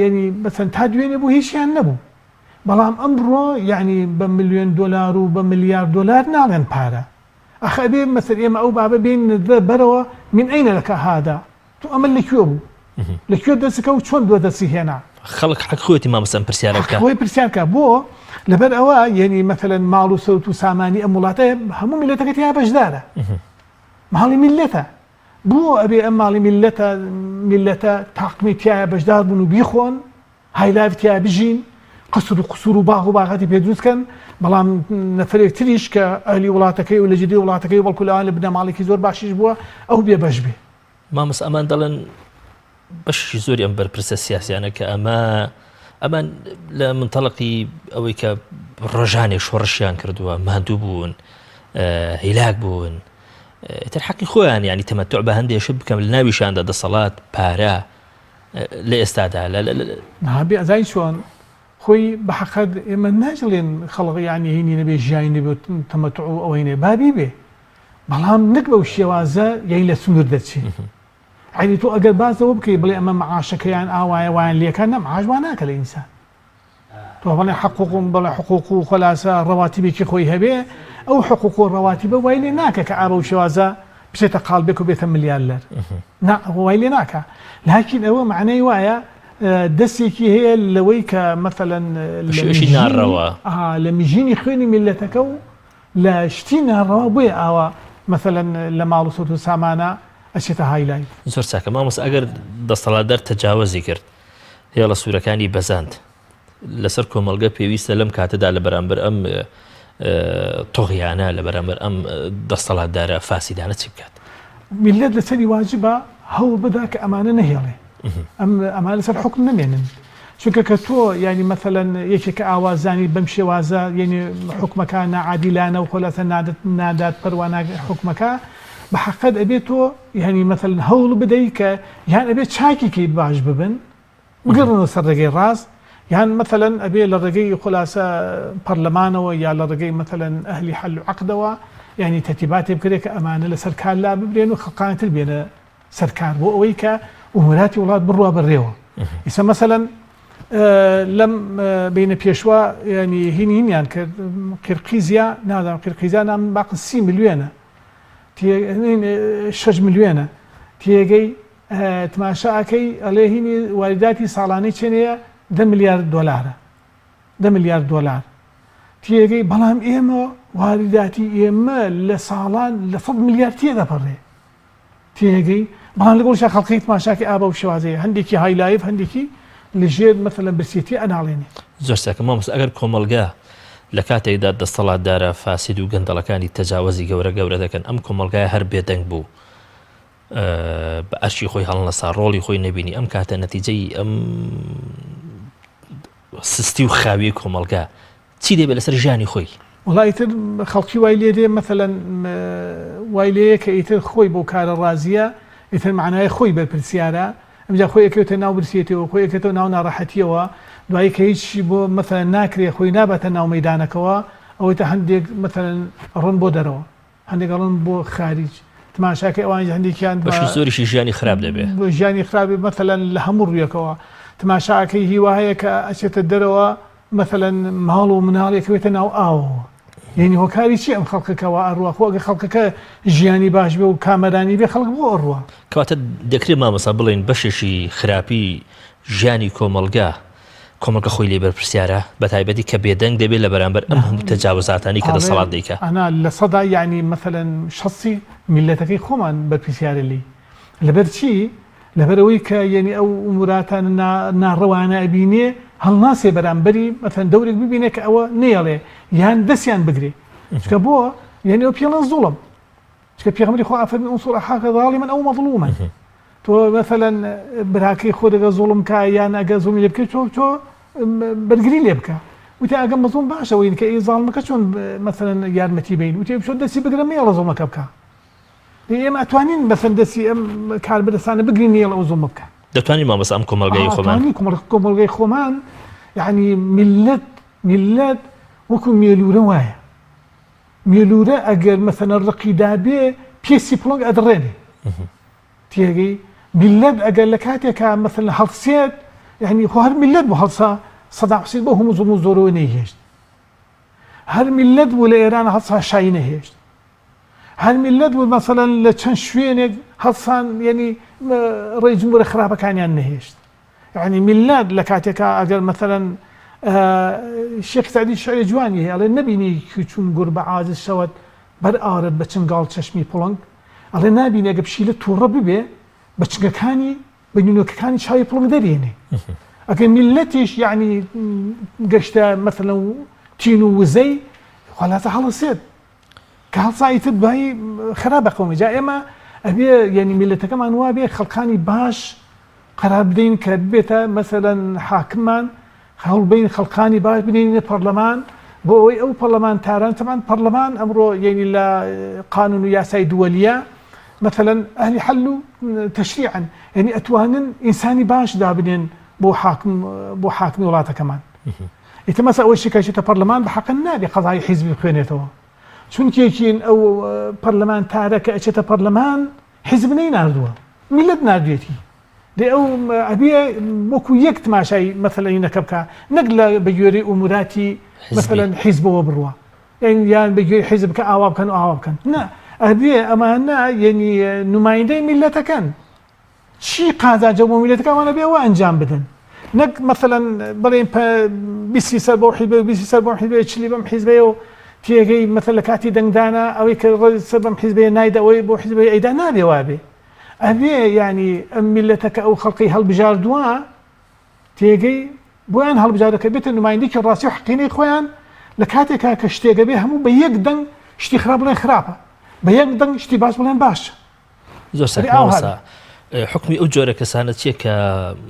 یعنی بەچەند تا دوێنێ بوو هیچیان نەبوو بەڵام ئەمڕۆ یعنی بە ملیۆن دۆلار و بە ملیارد دۆلار ناڵێن پارە ئەخە بێ مەسەر ئێمە ئەو بابە بین بەرەوە من ئەینە لەکە هادا تو ئەمە لەکوێ بوو لەکوێ دەستەکە و چۆن دۆ دەستی هێنا خەڵک حەقخۆتی مامۆستا پرسیارەکە خۆی پرسیارکە بۆ لەبەر ئەوە یعنی مەثەلەن ماڵ و سەوت و سامانی ئەم وڵاتە هەموو میلەتەکەت یا بەشدارە ماڵی میلەتە بۆ ئەبێ ئەم ماڵی میلەتە تاقمی تایە بەشدار بوون و بیخۆن هایلایف تیا بژین قەسر و قسوور و باغ و باغاتی پێ دروستکەن بەڵام نەفرێک تریش کە ئەهلی وڵاتەکەی و لە جدی وڵاتەکەی بەڵکو لەوان لە بنەماڵێکی زۆر باشیش بووە ئەو بێ بەش بێ مامۆستا ئەمان دەڵێن بەشی زۆری ئەم بەرپرسە سیاسیانە کە ئەمان لە منتەڵقی ئەوەی کە ڕۆژانێک شۆڕشیان کردووە ماندوو بوون هیلاک بوون تر حەقی خۆیان ینی تەمەتوع بە هەندێشت بکەم لە ناویشاندا دەسەڵات پارە لە ئێستادا نابێ ئەزای چۆن خۆی بە حەقەت ئێمە ناجڵێن خەڵق ینی هینی نەبێ ژیانی نەبێت تەمەتوع و ئەوەی بابی بێ بەڵام نەک بەو شێوازە یعنی لە سنوور دەچێت عینی تۆ ئەگەر بازەوە بکەی بڵێ ئەمە معاشەکەیان ئاوایە وایان لێکان نە معاش ناکە لە ئینسان تۆ بڵێ حقوقم بڵێ حقوق و خلاصە ڕەواتیبێکی خۆی هەبێ ئەو حقوق و ڕەواتیبە وای لێ ناکە کە ئابە و شێوازە بچێتە قاڵبێک و بێتە ملیارلەر وای لێ ناکە لاکین ئەوە معنەی وایە دەستێکی هەیە لەوەی کە مەثەلەن لە میژینی خوێنی میلەتەکە و لە شتی ناڕەوا بۆیە ئاوا مەثەلەن لە ماڵ و سەوت و سامانە ئەچێتە هایلای زۆر چاکە مامۆستا ئەگەر دەسەڵاتدار تەجاوزی کرد هێڵە سوورەکانی بەزاند لەسەر کۆمەڵگە پێویستە لەم کاتەدا لە بەرامبەر ئەم تۆغیانە لە بەرامبەر ئەم دەسەڵاتدارە فاسیدانە چی بکات میلەت لەسەری واجبە هەوڵ بدا کە ئەمانە نەهێڵێ ئەمان لەسەر حکم نەمێنن چونکە کە تۆ ینی مەثەلەن یەکێکە ئاوازانی بەم شێوازە یعنی حکومەکە ناعادیلانە و خۆلاتە نادات پەروانە حکومەکە بە حەقەت ئەبێت تۆ یعنی مەثەلەن هەوڵ بدەیت کە یان ئەبێت چاکێکی باش ببن بگەڕنەوە سەر ڕێگەی ڕاست یان مەثەلەن ئەبێ لە ڕێگەی خلاصە پەرلەمانەوە یا لە ڕێگەی مەثەلەن ئەهلی حەل و عەقدەوە یعنی تەرتیباتێ بکرێت کە ئەمانە لەسەر کار لا ببرێن و خەڵقانتر بێنە سەرکار بۆ ئەوەی کە ئوموراتی وڵات بڕوا بەڕێوە ئیسا مەثەلەن لەم بینە پێشوا ینی هینیان کرد قیرقیزیا نادام قیرقیزیا نام باقی 30 ملیۆنە 6 ملیۆنە تێگەی تماشاکەی ئەڵێ هینی وارداتی ساڵانەی چێنەیە 10 میلیارد دۆلارە 10 میلیارد دۆلار تێگەی بەڵام ئێمە وارداتی ئێمە لە ساڵان لە 100 میلیارد تێدەپەڕێ تێگەی بەڵام لەگەڵ خەڵقی تماشاکی ئابە و شێوازەیە هەندێکی هایلایف هەندێکی لەژێر مەثەلەن برسێتی ئەناڵێنێ زۆر چاکە مامۆستا ئەگەر کۆمەڵگا لە کاتێکدا دەسەڵاتدارە فاسید و گەندەڵەکانی تەجاوزی گەورە دەکەن ئەم کۆمەڵگایە هەر بێدەنگ بوو بە ئەرشی خۆی هەڵنەسا ڕۆڵی خۆی نەبینی ئەم کاتە نەتیجەی ئەم سستی و خاوی کۆمەڵگا چی دەبێت لەسەر ژیانی خۆی وڵای تر خەڵکی وای لێ دێ مەثەلەن وای لێیە کە ئیتر خۆی بۆ کارە ڕازیە ئیتر معنای خۆی بەرپرسیارە ئەمجا خۆی ئەکەوێتە ناو برسێتەوە خۆی ئەکەوێتە ناو ناڕەحەتیەوە دوایی کە هیچ بۆ مەثەلەن ناکرێ خۆی نابەتە ناو مەیدانەکەەوە ئەوەی تا هەندێک مەثەلەن ڕۆن بۆ دەرەوە هەندێک ڕۆن بۆ خارج تماشاکە ئەوان هەندێکیان بەشی زۆریشی ژیانی خراپ دەبێت ژیانی خراپی مەثەلەن لە هەموو ڕوویەکەوە تماشاکەی هیوا هەیە کە ئەچێتە دەرەوە مەثەلەن ماڵ و مناڵێکەوێتە ناو ئاوەوە یعنی هۆکاری چی ئەم خەڵکەکەەوە ئەڕوە خۆگە خەڵکەکە ژیانی باش بێ و کامەرانی بێ خەڵک بۆ ئەڕوە کەواتە دەکرێت مامەسا بڵێن بەشێکی خراپی ژیانی کۆمەلگا خۆی لێ بەرپرسیارە بە تایبەتی کە بێدەنگ دەبێت لە بەرامبەر ئەم هەموو تەجاوزاتانی کە دەسەڵات دەیکا ئەنا لە سەدا یعنی مەثەلەن شەسی میلەتەکەی خۆمان بەرپرسیارە لی لەبەر چی لەبەرەوەی کە یعنی ئەو ئوموراتان ناڕەوانە ئەبینێ هەڵناسێ بەرامبەری مەثەلەن دەورێک ببینێ کە ئەوە نێڵێ یان دەستیان بگرێ چکە بۆ یعنی ئەو پێڵەن زوڵم چکە پێغەمبەری خوا ئەفەرمی ئونصر ئەخاکە ظالما ئەو مەظلوما تۆ مەثەلەن براکەی خۆ دەگە زوڵم کا یان ئەگە زوڵمی لێ بکەیت تۆ بەرگری لێ بکە وتە ئەگە مەزڵوم باشە وین کە ئەی زاڵمەکە چۆن مەثەلەن یارمەتی بین وتێ بچۆ دەستی بگرە مێڵە زوڵمەکە بکە ئێمە ئەتوانین بەسەر دەستی ئەم کاربەدەستانە بگرین مێڵە ئەو زوڵمە بکە دەتوانین مامەسا ئەم کۆمەلگای خۆمان کۆمەلگای خۆمان یعنی میلەت وەکو مێلوورە وایە مێلوورە ئەگەر مەثەلەن ڕقیدا بێ پێسی پڵنگ ئەدڕێنێ تێگەی میلەت ئەگەر لە کاتێکا مەثەلەن هەڵسێت یعنی خۆ هەر میلەت بۆ هەڵسا سەداح حوسێن بۆ هەموو زوڵم و زۆرەوە نەیهێشت هەر میلەت بوو لە ئێران هەڵسا شایی نەهێشت هەر میلەت بوو مەثەلەن لە چەند شوێنێک هەڵسان یعنی ڕێی جمهورە خراپەکانیان نەهێشت یعنی میلەت لە کاتێکا ئەگەر مەثەلەن شێخ سەعدی شعری جوانی هەیە ئەڵێ نەبینی چون گوربە عاجز شەوت بەر ئاورد بە چنگاڵ چەشمی پڵنگ ئەڵێ نابینێ ئەگە پشیلە تووڕە ببێ بە چنگەکانی بە نوێنۆکەکانی چاوی پڵنگ دەرێنێ ئەگەر میلەتیش یعنی گەشتە مەثەلەن تین و وزەی خەڵاتە هەڵەسێت کە هەڵسایتر دوایی خراپە قەومە جا ئێمە ئەبێ یعنی میلەتەکەمان وا بێ خەڵکانی باش قەرار بدەین کە ببێتە مەثەلەن حاکممان هەوڵبین خەڵکانی باش بنێنە پەرلەمان بۆ ئەوەی ئەو پەرلەمانتاران تەمان پەرلەمان ئەمڕۆ یعنی لە قانون و یاسای دووەلیە مەثەلەن ئەهلی حەل و تەشریعن یعنی ئەتوانن ئینسانی باش دابنێن بۆ حاکمی وڵاتەکەمان ئیتر مەسا ئەوەی شکایەتە پەرلەمان بە حەقن نابێ قەزای حیزبی بخوێنێتەوە چونکێکین ئەو پەرلەمانتارە کە ئەچێتە پەرلەمان حیزب نەیناردووە میلەت ناردوێتی دێ ئەو ئەبێ وەکو یەک تماشای مەثەلەن نەکە بکە نەک لە بەگوێرەی ئوموراتی مەثەلەن حیزبەوە بڕوە یان بەگوێرەی حیزب بکە ئاوا بکەن و ئاوا بکەن نا ئەبێ ئەمانە یعنی نمایندەی میلەتەکەن چی قازانجە بۆ میلەتەکەمانە بێ ئەوە ئەنجام بدەن نەک مەثەلەن بڵێن بیستی سەر بۆ حیزب بیستی سەر بۆ حیزب چلی بەم حیزبەیە و تێگەی مەثەلەن لە کاتی دەنگدانە ئەوەی کە ڕێی سەر بەم حیزبەیە نایدا ئەوەی بۆ حیزبەیە ئەیدا نابێ وابێ ئەبێ یعنی ئەم میلەتەکە ئەو خەڵقی هەڵبژاردووە تێگەی بۆیان هەڵبژاردەکە بێتە نمایندەی ڕاستی و حەقینەی خۆیان لە کاتێکا کە شتێگە بێ هەموو بە یەک دەنگ شتی خراپ بڵێن خراپە بە یەک دەنگ شتی باش بڵێن باشە زۆر سەرماوەسا حکمی ئەو جۆرە کەسانە چیە کە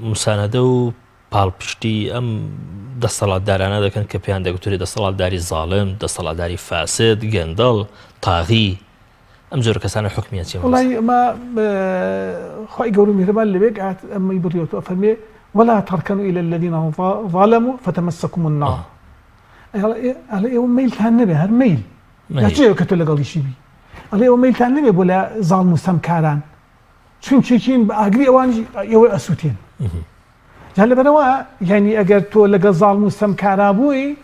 موسانەدە و پاڵپشتی ئەم دەسەڵاتدارانە دەکەن کە پێیان دەگوترێت دەسەڵاتداری زاڵم دەسەڵاتداری فاسد گەندەڵ تاغی ئەم جۆرە کەسانە حکمیان چیە وڵی ئەمە خی گەور و میهرەبان لەبێک ئەمەی بڕیەوە فەرمێ ولا تركنوا إلى الذين ظلموا فتمسكم النار ئەڵێ ئێوە مەیلتان نەبێ هەر مەیل یاچێ کە تۆ لەگەڵیشی بی ئەڵێ ئێوە مەیلتان نەبێ بۆ لە زاڵم و سەمکاران چونچێکین بە ئاگری ئەوانی ئێوە ئەسووتێن جا لەبەرەوە یعنی ئەگەر تۆ لەگە زاڵم و سەمکارا بووی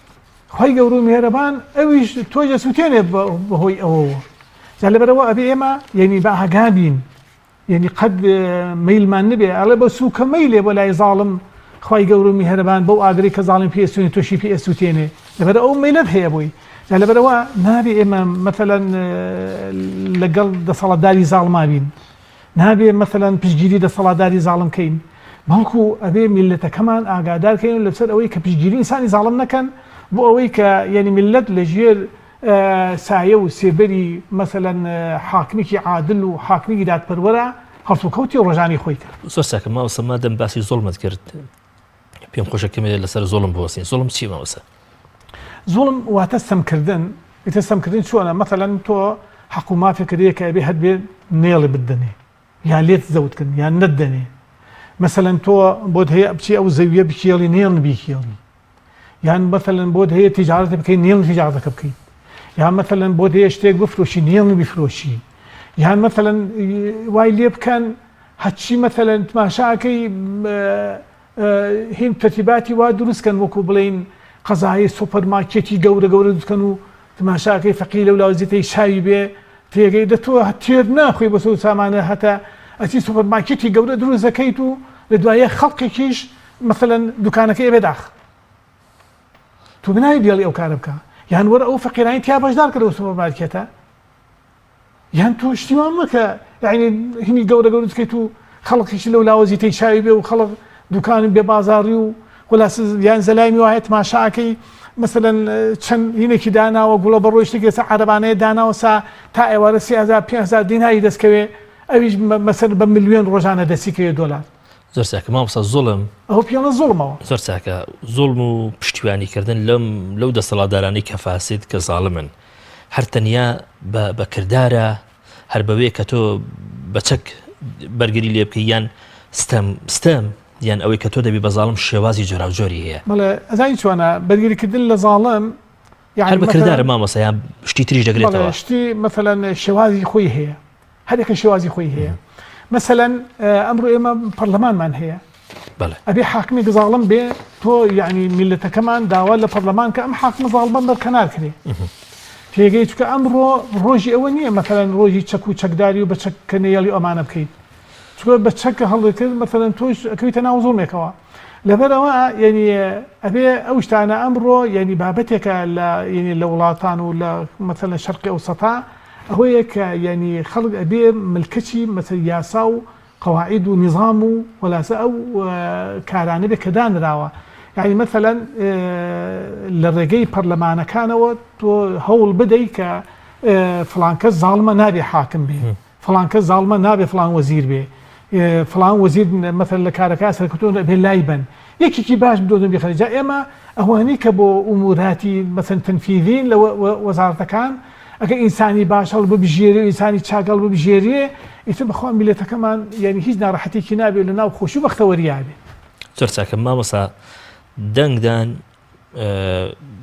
خی گەور و میهرەبان ئەویش تۆی ئەسووتێنێ بەهۆی ئەوەوە جا لەبەرەوە ئەبێ ئێمە یعنی بە ئاگا بین یعنی قەت مەیلمان نبێ ئەڵێ بە سووکە مەیلێ بۆ لای زاڵم خی گەور و میهرەبان بەو ئاگری کە زاڵم پێ ئەسوێنێ تۆشی پێ ئەسووتێنێ لەبەر ئەو مەیلەت هەیە بووی جا لەبەرەوە نابێ ئێمە مەثەلەن لەگەڵ دەسەڵاتداری زاڵما بین نابێ مەثەلەن پشتگیری دەسەڵاتداری زاڵم کەین بەڵکو ئەبێ میلەتەکەمان ئاگادارکەین لەسەر ئەوەی کە پشتگیری ئینسانی زاڵم نەکەن بۆ ئەوەی کە یعنی میلەت لە ژێر سایە و سێبەری مەثەلەن حاکمێکی عادل و حاکمێکی دادپەروەرە هەڵسوکەوتی و ڕۆژانی خۆی کرد زۆر ساکە ماوەسە مادەم باسی زۆڵمت کرد پێم خۆشەکەمێ لەسەر زۆڵم بوەستین زۆڵم چی ماوەسە زوڵم واتە سەمکردن ئیتر سەمکردن چۆنە مەثەڵەن تۆ حەق و مافێک کردەیە کە ئەبێ هەر بێ نێڵی بدەنێ یان لێت زەوتکردن یان نەتدەنێ مەثەڵەن تۆ بۆت هەیە بچی ئەو زەویە بکێڵی نێڵ بیکێڵی یان مەثەڵەن بۆت هەیە تیجارەت بکەی نێڵ تیجارەتەکە بکەیت یان مەثەڵەن بۆت هەیە شتێک بفرۆشی نێڵ بیفرۆشی یان مەثەڵەن وای لێ بکەن هەچی مەثەڵەن تماشاکەی هین تەرتیباتی وا دروستکەن وەکو بڵێن قەزای سوپەرمارکێتی گەورە گەورە دروستکەن و تماشاکەی فەقیر لەو لاوزیتەی شاوی بێ تێگەی دەتووە تێر ناخۆی بە سەو سامانە هەتا ئەچی سوپەرمارکێتی گەورە دروست دەکەیت و لە دوایە خەڵقێکیش مەثەڵەن دوکانەکەی بێداخ تو بناوی دێڵی ئەو کارە بکە یان وەرە ئەو فەقیرانی تیا بەشدار کردەوە سوپەرمارکێتە یان تۆ شتیوان مەکە یعنی هینی گەورە گەورە دەکەیت و خەڵقیش لەو لاوەزیتەی شاوی بێ و خەڵق دوکانم بێ بازاڕی و خلاص یان زەلایمی وایە تماشاکەی مەثەڵەن چەند هینێکی داناوە گوڵە بەڕۆی شتێکی سا عەرەبانەیە داناوە سا تا ئێوارە 3000 5000 دیناری دەستکەوێ ئەویش مەسەر بە ملیۆن ڕۆژانە دەسیکەوێ دۆلار زۆر چاکە مامۆستا زوڵم ئەو پیانە زوڵمەوە زۆر چاکە زوڵم و پشتیوانیکردن لەو دەسەڵاتدارانی کە فاسد کە زاڵمن هەر تەنیا بە کردارە هەر بەوەیە کە تۆ بە چەک بەرگری لێ بکەی یان ستەم یان ئەوەی کە تۆ دەبی بە زاڵم شێوازی جۆراوجۆری هەیە بەڵێ ئەزانی چۆنە بەرگریکردن لە زاڵم هەر بە کردارە مامۆستا یان شتی تریش دەگرێتەوە شتی مەثەڵەن شێوازی خۆی هەیە هەرێکە شێوازی خۆی هەیە مەثەڵەن ئەمڕۆ ئێمە پەرلەمانمان هەیە ئەبێ حاکمی زاڵم بێ تۆ یعنی میلەتەکەمان داوا لە پەرلەمان کە ئەم حاکمە زاڵمە بەرکەنار کرێ پێگەی چکە ئەمڕۆ ڕۆژی ئەوە نییە مەثەڵەن ڕۆژی چەک و چەکداری و بە چەککەنێڵی ئەمانە بکەیت چکە بە چەکە هەڵدەکرد مەثەڵەن تۆش ئەکەویتە ناو زوڵمێکەوە لەبەرەوە یعنی ئەبێ ئەو شتانە ئەمڕۆ یعنی بابەتێکە لە یعنی لە وڵاتان و لە مەثەڵەن شەرقی ئەوسەتا ئەوەیە کە یعنی خەڵک ئەبێ ملکەچی مەثەڵ یاسا و قەواعید و نیظام و وەلاسە ئەو کارانە بێ کە دانراوە یعنی مەثەڵەن لە ڕێگەی پەرلەمانەکانەوە تۆ هەوڵ بدەی کە فڵان کەس زاڵمە نابێ حاکم بێ فڵان کەس زاڵمە نابێ فڵان وەزیر بێ فڵان وەزیر مەثەڵ لە کارەکە سەرکەوتوو بێ لای بن یەکێکی باش بدۆدن بێ خەرج ئێمە ئەوانەی کە بۆ ئوموراتی مەثەڵ تەنفیذین لە وەزارەتەکان ئەگە ئینسانی باش هەڵ ببژێرێ و ئینسانی چاگەڵ ببژێرێ ئیتر بەخوا میلەتەکەمان یعنی هیچ ناڕەحەتێکی نابێت لە ناو خۆشی و بەختەوەریا بێ زۆر چاکە مامۆستا دەنگدان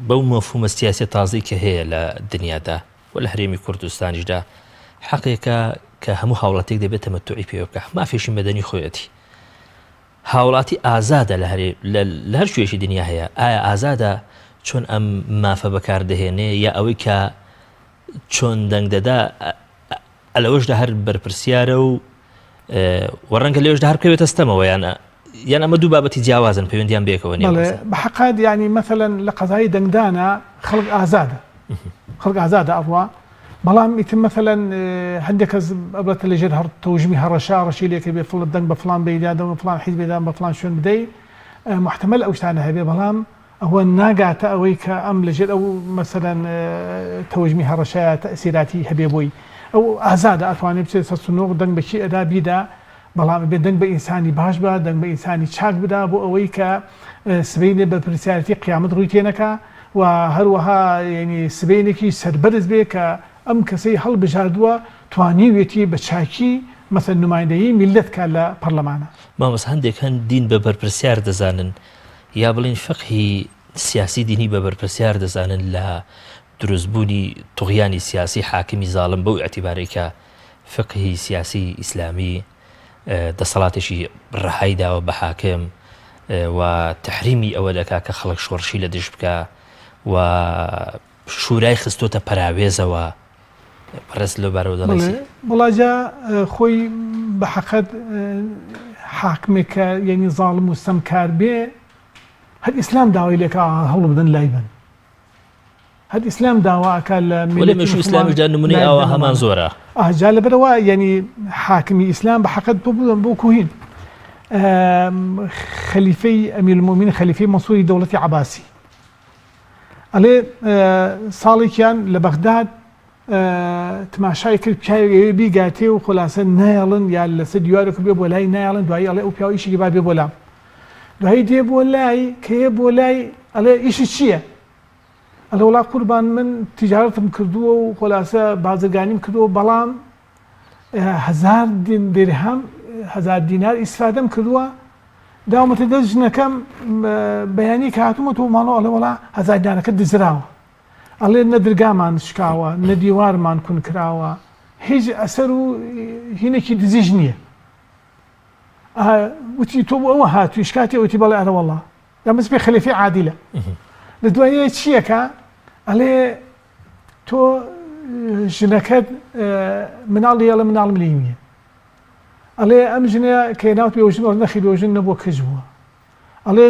بەو مەفهومە سیاسی تازەی کە هەیە لە دنیادا و لە هەرێمی کوردستانیشدا حەقێکە کە هەموو هاوڵاتێک دەبێت تەمەتوعی پێ بکە مافێشی مەدەنی خۆیەتی هاوڵاتی ئازادە لە هەر شوێشی دنیا هەیە ئایا ئازادە چۆن ئەم مافە بەکاردەهێنێ یا ئەوەی کە چۆن دەنگ دەدا ئەلەوەشدا هەر بەرپرسیارە و وەڕەنگە لێوەشدا هەر بکەوێتە ستەمەوە یان ئەمە دوو بابەتی جیاوازن پەیوەندیان بێکەوە نیە بە حەقاد یعنی مەثەڵەن لە قەزای دەنگدانە خەڵک ئازادە ئەڕوا بەڵام ئیتر مەثەڵەن هەندێک کەس ئەبرێتە لەژێر تەوژمی هەڕەشا ڕەشی لێکە بێ فڵ دەنگ بە فڵان بەیدادەوە فڵان حیز بێدان بە فڵان شوێن بدەی محتەمەل ئەو شتانە هەبێ بەڵام ئەوە ناگاتە ئەوەی کە ئەم لەژێر ئەو مەثەڵەن تەوژمی هەڕەشایە تەئسیراتی هەبێ بۆی ئەو ئازادە ئەتوانێت بچێت سەرسنۆ دەنگ بەچی ئەدا بیدا بەڵام بێ دەنگ بە ئینسانی باش بە دەنگ بە ئینسانی چاک بدا بۆ ئەوەی کە سبەینێ بە پرسیارەتی قیامەت ڕووی تێنەکە و هەروەها ینی سبەینێکی سەربەرز بێ کە ئەم کەسەی هەڵبژاردووە توانیوێتی بە چاکی مەثەڵ نمایندەیی میلەت کە لە پەرلەمانە مامۆستا هەندێک دین بە بەرپرسیار دەزانن یا بڵین فقهی سیاسی دینی بە بەرپرسیار دەزانن لە دروستبوونی توغیانی سیاسی حاکمی زاڵم بەو ئەتیبارەی کە فقهی سیاسی ئیسلامی دەسەڵاتێکی ڕەهای داوە بە حاکم و تحریمی ئەوە دەکا کە خەڵک شۆڕشی لە دژ بکە و شورای خستۆتە پەراوێزەوە پرست لە بارەوە دەڵێسی بڵاجا خۆی بە حەقەت حاکمێکە یعنی زاڵم و سەمکار بێ هەر ئیسلام داوای لێکە هەوڵ بدەن لای بن هەر ئیسلام داواکە لە مێش ئیسلامیشدا نمونەی ئەوە هەمان زۆرە جا لەبەرەوە یعنی حاکمی ئیسلام بە حەقەت تۆ بودن بۆ کوهین خەلیفەی ئەمیرالمومینین خەلیفەی مەنسووری دەوڵەتی عەباسی ئەڵێ ساڵێکیان لە بەغداد تماشای کرد پیاوێ بیگاتێ و خولاسە نایڵن یا لەسەر دیوارێک بێ بۆ لای نایڵن دوایی ئەڵێ ئەو پیاوە ئیشێکی با بێ بۆ لام دوایی دێ بۆ لای کە بۆ لای ئەڵێ ئیشی چییە؟ ئەلە وڵا قوربان من تیجارەتم کردووە و خۆلاسە بازرگانیم کردووە بەڵام 1000 دیرهەم 1000 دینار ئیسفادەم کردووە داومەتە دەست ژنەکەم بەیانی کە هاتوومە تۆ ماڵەوە ئەڵێ وەڵا 1000 دینارەکە دزراوە ئەڵێ نە دەرگامان شکاوە نە دیوارمان کون کراوە هیچ ئەسەر و هینێکی دزیش نییە وتی تۆ ئەوە هاتووی شکاتی وتی بەڵێ ئەرە وەڵا دەمەست پێ خەلیفەی عادیلە لە دوایە چییەکە ئەڵێ تۆ ژنەکەت مناڵی ئەڵە مناڵ ملی نییە ئەڵێ ئەم ژنە کە ناوت بێ ژن نەخی بێژن نەبووە کەژ بووە ئەڵێ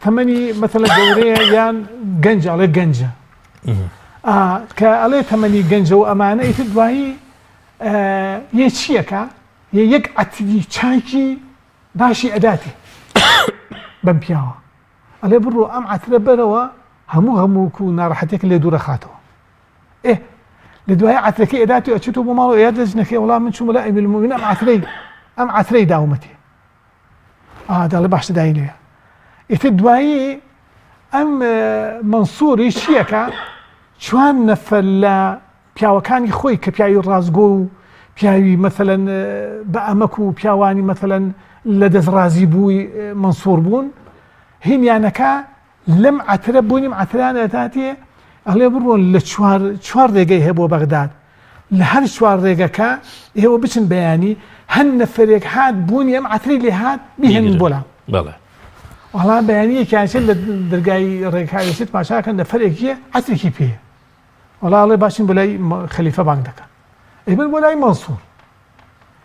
تەمەنی مەثەلەن گەورەیە یان گەنج ئەڵێ گەنجە کە ئەڵێ تەمەنی گەنجە و ئەمانە ئیتر دوایی یە چییەکە یەک عەتری چاکی باشی ئەداتی بەم پیاوە ئەڵێ بڕۆ ئەم عەترە بەرەوە هەموو و ناڕەحەتێک لێ دوورە خاتەوە لە دوای عەترەکەی ئەداتی ئەچێتەوە بۆ ماڵەوە ئێ دەژنەکەی وەڵام من چوومە لای ئەمیرە المومینین ئەم عەترەی داومەتێ دەڵێ باشتر دای لێە ئیتر دوایی ئەم مەنسووری چییەکە 4 نەفەر لە پیاوەکانی خۆی کە پیاوی ڕازگۆ و پیاوی مەثەلەن بە ئەمەک و پیاوانی مەثەلەن لە دەستڕازی بووی مەنسوور بوون هینیانەکە لەم عەترە بوونیم عەتران ئەداتێ ئەڵێ بڕۆن لە 4 ڕێگەی هەیە بۆ بەغداد لە هەر 4 ڕێگەکە ئێوە بچن بەیانی هەر نەفەرێک هات بوونی ئەم عەترەی لێ هات بیهێنن بۆلام وەڵام بەیانیەکیانچێت لە دەرگای ڕێگەکەوێت پاشاکەن نەفەرێکیە عەترێکی پێیە وەڵا باشین بۆ لای خەلیفە بانگ دەکەن ئەیبن بۆ لای مەنسوور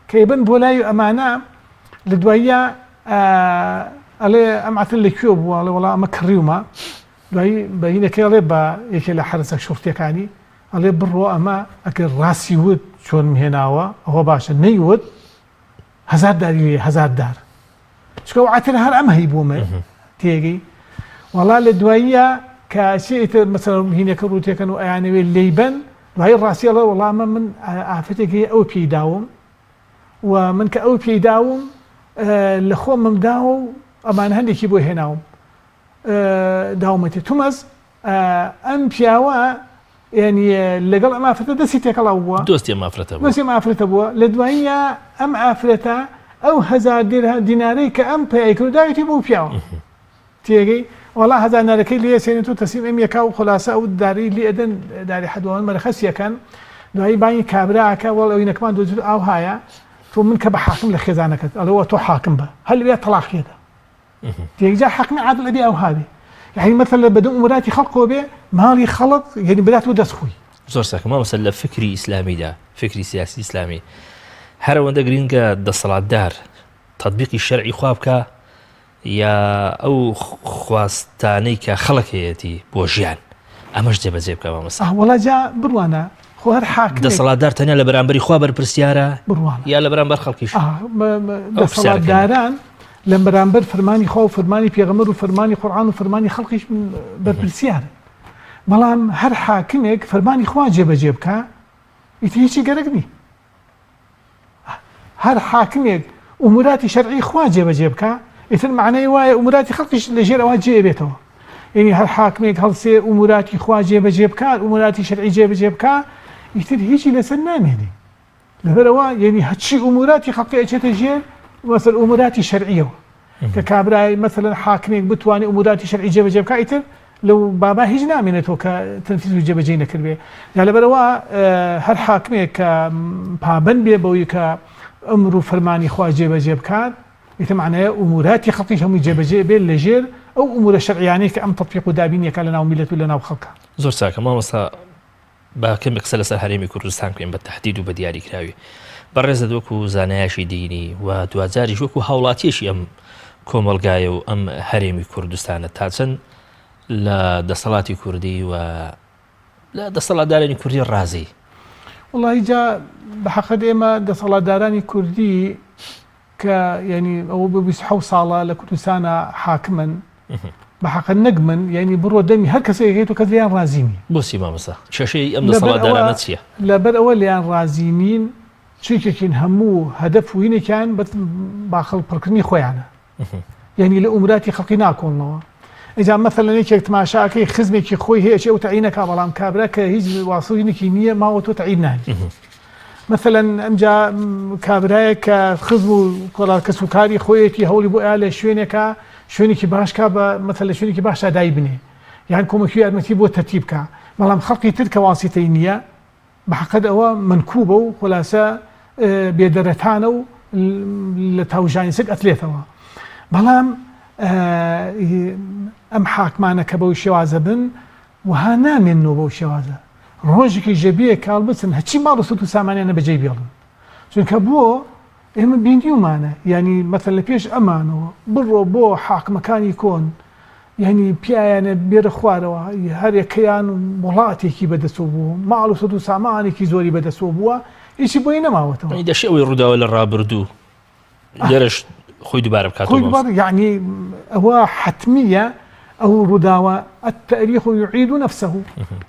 کە ئەیبن بۆ لای ئەمانە لە دواییە ئەڵێ ئەم عەتر لەکوێ بووە ئەڵێ وەڵا ئەمە کڕیومە دوایی بەینەکەی ئەڵێ بە یەکێ لە حرسە شوفتەکانی ئەڵێ بڕۆ ئەمە ئەگەر ڕاستی وت چۆن هێناوە ئەوە باشە نەیوت 1000 داری 1000 دار چکە ئەو عەتر هەر ئەم هەی بوومە تێگەی وەڵا لە دواییە کە ئیتر مەسەڵەن هینەکە ڕوتێکەن و ئەیانەوێت لەیبەن دوایی ڕاستی ئەڵێ وەڵامە من ئافرەتێکی ئەو پێی داوم و من کە ئەو پێی داوم لە خۆمم داوە و ئەمان هەندێکی بۆ هێناوم داومەتێ تومەز ئەم پیاوە ینی لەگەڵ ئەم ئافرەتە دەستی تێکەڵاو بووە دۆستی ئافرەتە بووە لە دواییە ئەم ئافرەتە ئەو 1000 دینارەی کە ئەم پێی کرد داوێتی بۆ پیاوە تێگەی وەڵا 1000 دینارەکەی لێ سێنێت و تەسلیم ئەم یەکا و خلاصە ئەو داری لێ ئەدەن داری حەدوان مەرخەسیەکەن دوایی بانی کابراکە وەڵ ئەوی نەکەمان دۆزر ئاو هایە تۆ من کە بە حاکم لە خێزانەکەت ئەڵەوە تۆ حاکم بە هەل بێت تەلاقیەدا تێکجا حاکمی عادڵ ئەبێ ئەو هابێ یعنی مەثەلەن بەدەم ئوموراتی خەڵقەوە بێ ماڵی خەڵق یعنی بداتەوە دەستخۆی زۆر ساکە مامەسەل لە فکری ئیسلامیدا فکری سیاسی ئیسلامی هەر ئەوەندە گرنگە دەسەڵاتدار تەطبیقی شەرعی خوا بکە یا ئەو خواستانەی کە خەڵک هەیەتی بۆ ژیان ئەمەش جێبەجێ بکە مامەسەل وەڵا جا بڕوانە خۆ هەر حاکم دەسەڵاتدار تەنیا لە بەرامبەری خوا بەرپرسیارە یا لە بەرامبەر خەڵکیش دەسەڵاتداران لە بەرامبەر فەرمانی خوا و فەرمانی پێغەمبەر و فەرمانی قورئان و فەرمانی خەڵقیش بەرپرسیارن بەڵام هەر حاکمێک فەرمانی خوا جێبەجێ بکە ئیتر هیچی گەرەک نی هەر حاکمێک ئوموراتی شەرعی خوا جێبەجێ بکە ئیتر معنای وایە ئوموراتی خەڵقیش لەژێر ئەوە جێ بێتەوە یعنی هەر حاکمێک هەڵسێ ئوموراتی خوا جێبەجێ بکات ئوموراتی شەرعی جێبەجێ بکە ئیتر هیچی لەسەر نامێنێ لەبەرەوە یعنی هەرچی ئوموراتی خەڵقی ئەچێتە ژێر مثل ئوموراتی شەرعیەوە کە کابرای مثلا حاکمێک بتوانێت ئوموراتی شەرعی جێبەجێ بکات ئیتر لەو بابا هیچ نامێنێتەوە کە تەنفیز و جێبەجێ نەکردبێ یا لەبەرەوە هەر حاکمێک کە پابەند بێ بەوەی کە ئەمر و فەرمانی خوا جێبەجێ بکات ئیتر معنایە ئوموراتی خەڵقیش هەمووی جێبەجێ بێت لەژێر ئەو ئومورە شەرعیانەی کە ئەم تەطبیق و دابینیەکە لەناو میلەت و لەناو خەڵکە زۆر چاکە مامۆستا با کەمێک قسە لەسەر هەرێمی کوردستان بکەین بە تەحدید و بە دیاریکراوی بەڕێزت وەکو زانایاشی دینی و دوجاریش وەکو هاوڵاتیەشی ئەم کۆمەلگایە و ئەم هەرێمی کوردستانە تا چەند لە دەسەڵاتی کوردی و لە دەسەڵاتدارانی کوردی ڕازی وڵی جا بەحەقەت ئێمە دەسەڵاتدارانی کوردی کە ینی ئەوە بە 27 ساڵە لە کوردستانە حاکمن بەحەقەت نەک من ینی بڕۆ دەمی هەر کەسێک هەیەت و کەس لیان ڕازی نیە بۆچی مامۆستا کێشەی ئەم دەسەڵاتدارانە چییە لەبەر ئەوە لیان ڕازی نین چیکێکین هەموو هەدەف و هینێکیان با خەڵک پڕکردنی خۆیانە یعنی لە ئومراتی خەڵقی ناکۆنەوە ئەجا مەثەلەن یەکێک تماشاکەی خزمێکی خۆی هەیە ئەو تەعینەکە بەڵام کابرا کە هیچ واسوینێکی نییە ماوە تۆ تەعین نانی مثلەن ئەمجا کابرایە کە خزم و کۆڵار کەس و کاری خۆیەتی هەوڵی بۆ ئا لە شوێنێکە شوێنێکی باشکە بە مەثەلە شوێنێکی باشە دای بنێ یان کۆمەکی یارمەتی بۆ تەرتیب بکە بەڵام خەڵقی تر کە واسیتەی نییە بەحەقەت ئەوە منکوبە و خولاسە بێدەرەتانە و لە تاوژانی سک ئەتلێتەوە بەڵام ئەم حاکمانە کە بەو شێوازە بن وها نامێنەوە بەو شێوازە ڕۆژێکی ژەبیە کاڵ بچن هەچی ماڵ و سوت و سامانیانە بەجێ بێڵن چونکە بۆ ئێمە بیندیومانە ینی مەثەل لە پێش ئەمانەوە بڕۆ بۆ حاکمەکانی کۆن یعنی پیایانە بێرە خوارەوە هەر یەکەیان وڵاتێکی بەدەستەوە بوو ماڵ و سوت و سامانێکی زۆری بەدەستەوە بووە هیچی بۆی نەماوەتەوە دەشێ ئەوەی ڕووداوە لە ڕابردوو لێرەش خۆی دووبارە بکاتەوە یعنی ئەوە حتمیە ئەو ڕووداوە التاريخ يعيد نفسه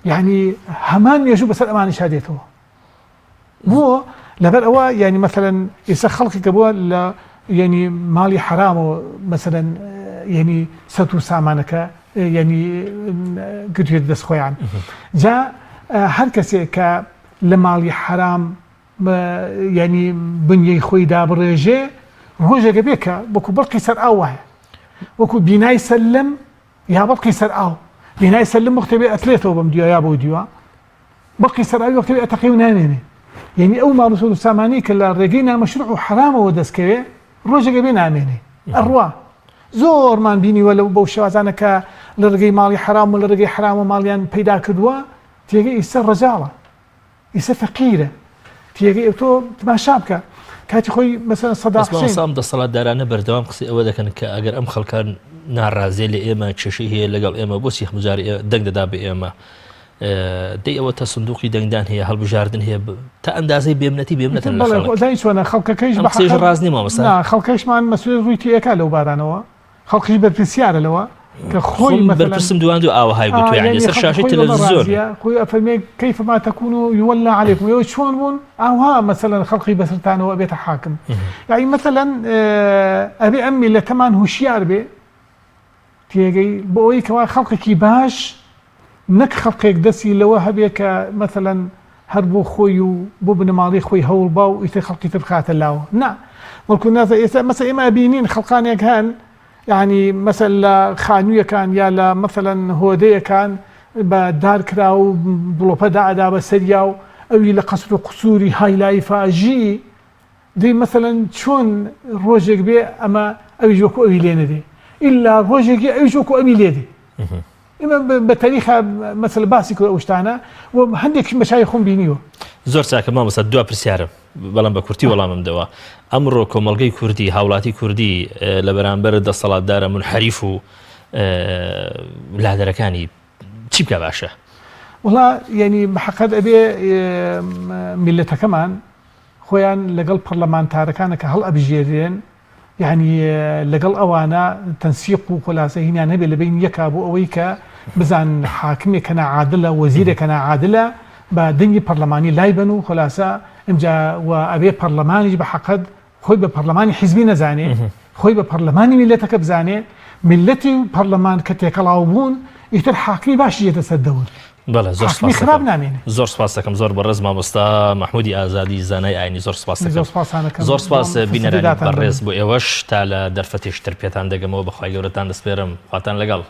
يعني هەمان مێژوو بەسەر ئەمانش هادێتەوە بۆ لەبەر ئەوە ینی مثلەن ئێستا خەڵکێکە بووە لە ینی ماڵی حرامەوە مثلەن ینی سەت و سامانەکە ینی گرتوێت دەست خۆیان جا هەر کەسێک کە لە ماڵی حرام ینی بنیەی خۆی دابڕێژێ ڕۆژێکە بێکە وەکو بەڵقی سەر ئاو وایە وەکو بینای سەلم یا بەڵقی سەر ئاو بینای سەلم وەختێ ئەتلێتەوە بەم دیوە یا بۆ دیوە بەڵقی سەر ئاوی وەختێ ئەتەقی و نامێنێ یعنی ئەو ماڵ و سەد و سامانی کە لە ڕێگەی نامەشروع و حرامەوە دەستکەوێ ڕۆژێکە بێ نامێنێ ئەڕوا زۆرمان بینیوە لەو بەو شێوازانە کە لە ڕێگەی ماڵی حرام و لە ڕێگەی حرام و ماڵیان پەیدا کردووە تێگەی ئیسە ڕەجاڵە ئیسە فەقیرە تێگەی تۆ تماشا بکە کاتی خۆی مەسەلەن سەداق حوسێن دەسەڵاتدارانە بەردەوام قسەی ئەوە دەکەن کە ئەگەر ئەم خەڵکان ناڕازێ لە ئێمە کێشەی هەیە لەگەڵ ئێمە بۆ سیخ مجاری دەنگ دەدا بە ئێمە دەی ئەوە تا سندوقی دەنگدان هەیە هەڵبژاردن هەیە تا ئەندازەی بێمنەتی بێمنەتن لە خەڵک چۆنە خەڵکەکەیش قسەیش ڕاز نیە مامۆستا خەڵکەشمان مەسئولێت ڕووی تێیەکە لەو بارانەوە خەڵکیش بەرپرسیارە لەوە کە خۆی بەرپرسم دواندو ئاوەهای گوتوێ یعنی سەر شاشەی تەلەڤیزیۆن خۆی ئەفەرمێ کەیفما تەکون یوەلا عەلەیکم ئێوە چۆن بوون ئاوا مەسەلەن خەڵقی بەسەرتانەوە بێتە حاکم یعنی مەسەلەن ئەبێ ئەم میلەتەمان هوشیار بێ تێگەی بۆ ئەوەی کەوا خەڵقێکی باش نەک خەڵقێک دەستی لەوە هەبێ کە مەسەلەن هەر بۆ خۆی و بۆ بنەماڵی خۆی هەوڵ با و ئیتر خەڵقی تر بخاتە لاوە نا وەڵکو نازە ئێستا مەسە ئێمە بینین خەڵقانێک هەن يعني مثلا لە خانوویەکان یا لە مثلەن هۆدەیەکان بە دارکرا و بڵۆپە دادا بە سەریا و ئەوی لە قەسر و قسووری هایلای فاژی دەی مثلەن چۆن ڕۆژێک بێ ئەمە ئەوی وەکو ئەوی لێ نەدێ ئیلا ڕۆژێکی ئەوی وەکو ئەمی لێدێ ئێمە بە تاریخە مەسەلە باسی کرد ئەو شتانە و هەندێک بەشای خۆم بینیوە زۆر چاکە مامۆستا دوا پرسیارم بەڵام بە کورتی وەڵامم دەوە ئەمڕۆ کۆمەڵگەی کوردی هاوڵاتی کوردی لە بەرامبەر دەسەڵاتدارە منحەریف و لادەرەکانی چی بکە باشە؟ وڵا ینی بەحەقەت ئەبێ میلەتەکەمان خۆیان لەگەڵ پەرلەمانتارەکانە کە هەڵ ئەبژێرێن یعنی لەگەڵ ئەوانە تەنسیق و خولاسە هینیان هەبێ لەبین یەکا بۆ ئەوەی کە بزان حاکمێکە ناعادلە وەزیرێکە ناعادلە بە دەنگی پەرلەمانی لای بن و خولاسە ئەمجا و ئەبێ پەرلەمانیش بەحەقەت خۆی بە پەرلەمانی حیزبی نەزانێ خۆی بە پەرلەمانی میلەتەکە بزانێ میلەتی پەرلەمان کە تێکەڵاو بوون ئیتر حاکمی باشی جێتە سەر دەور بەڵێ زۆر سپاس دەکەم زۆر بەڕێز مامۆستا محمودی ئازادی زانای ئاینی زۆر سپاس دەکەم زۆر سپاس بینەرانی بەڕێز بۆ ئێوەش تا لە دەرفەتێشتر پێتان دەگەمەوە بەخوای گەورەتان دەسپێرم خواتان لەگەڵ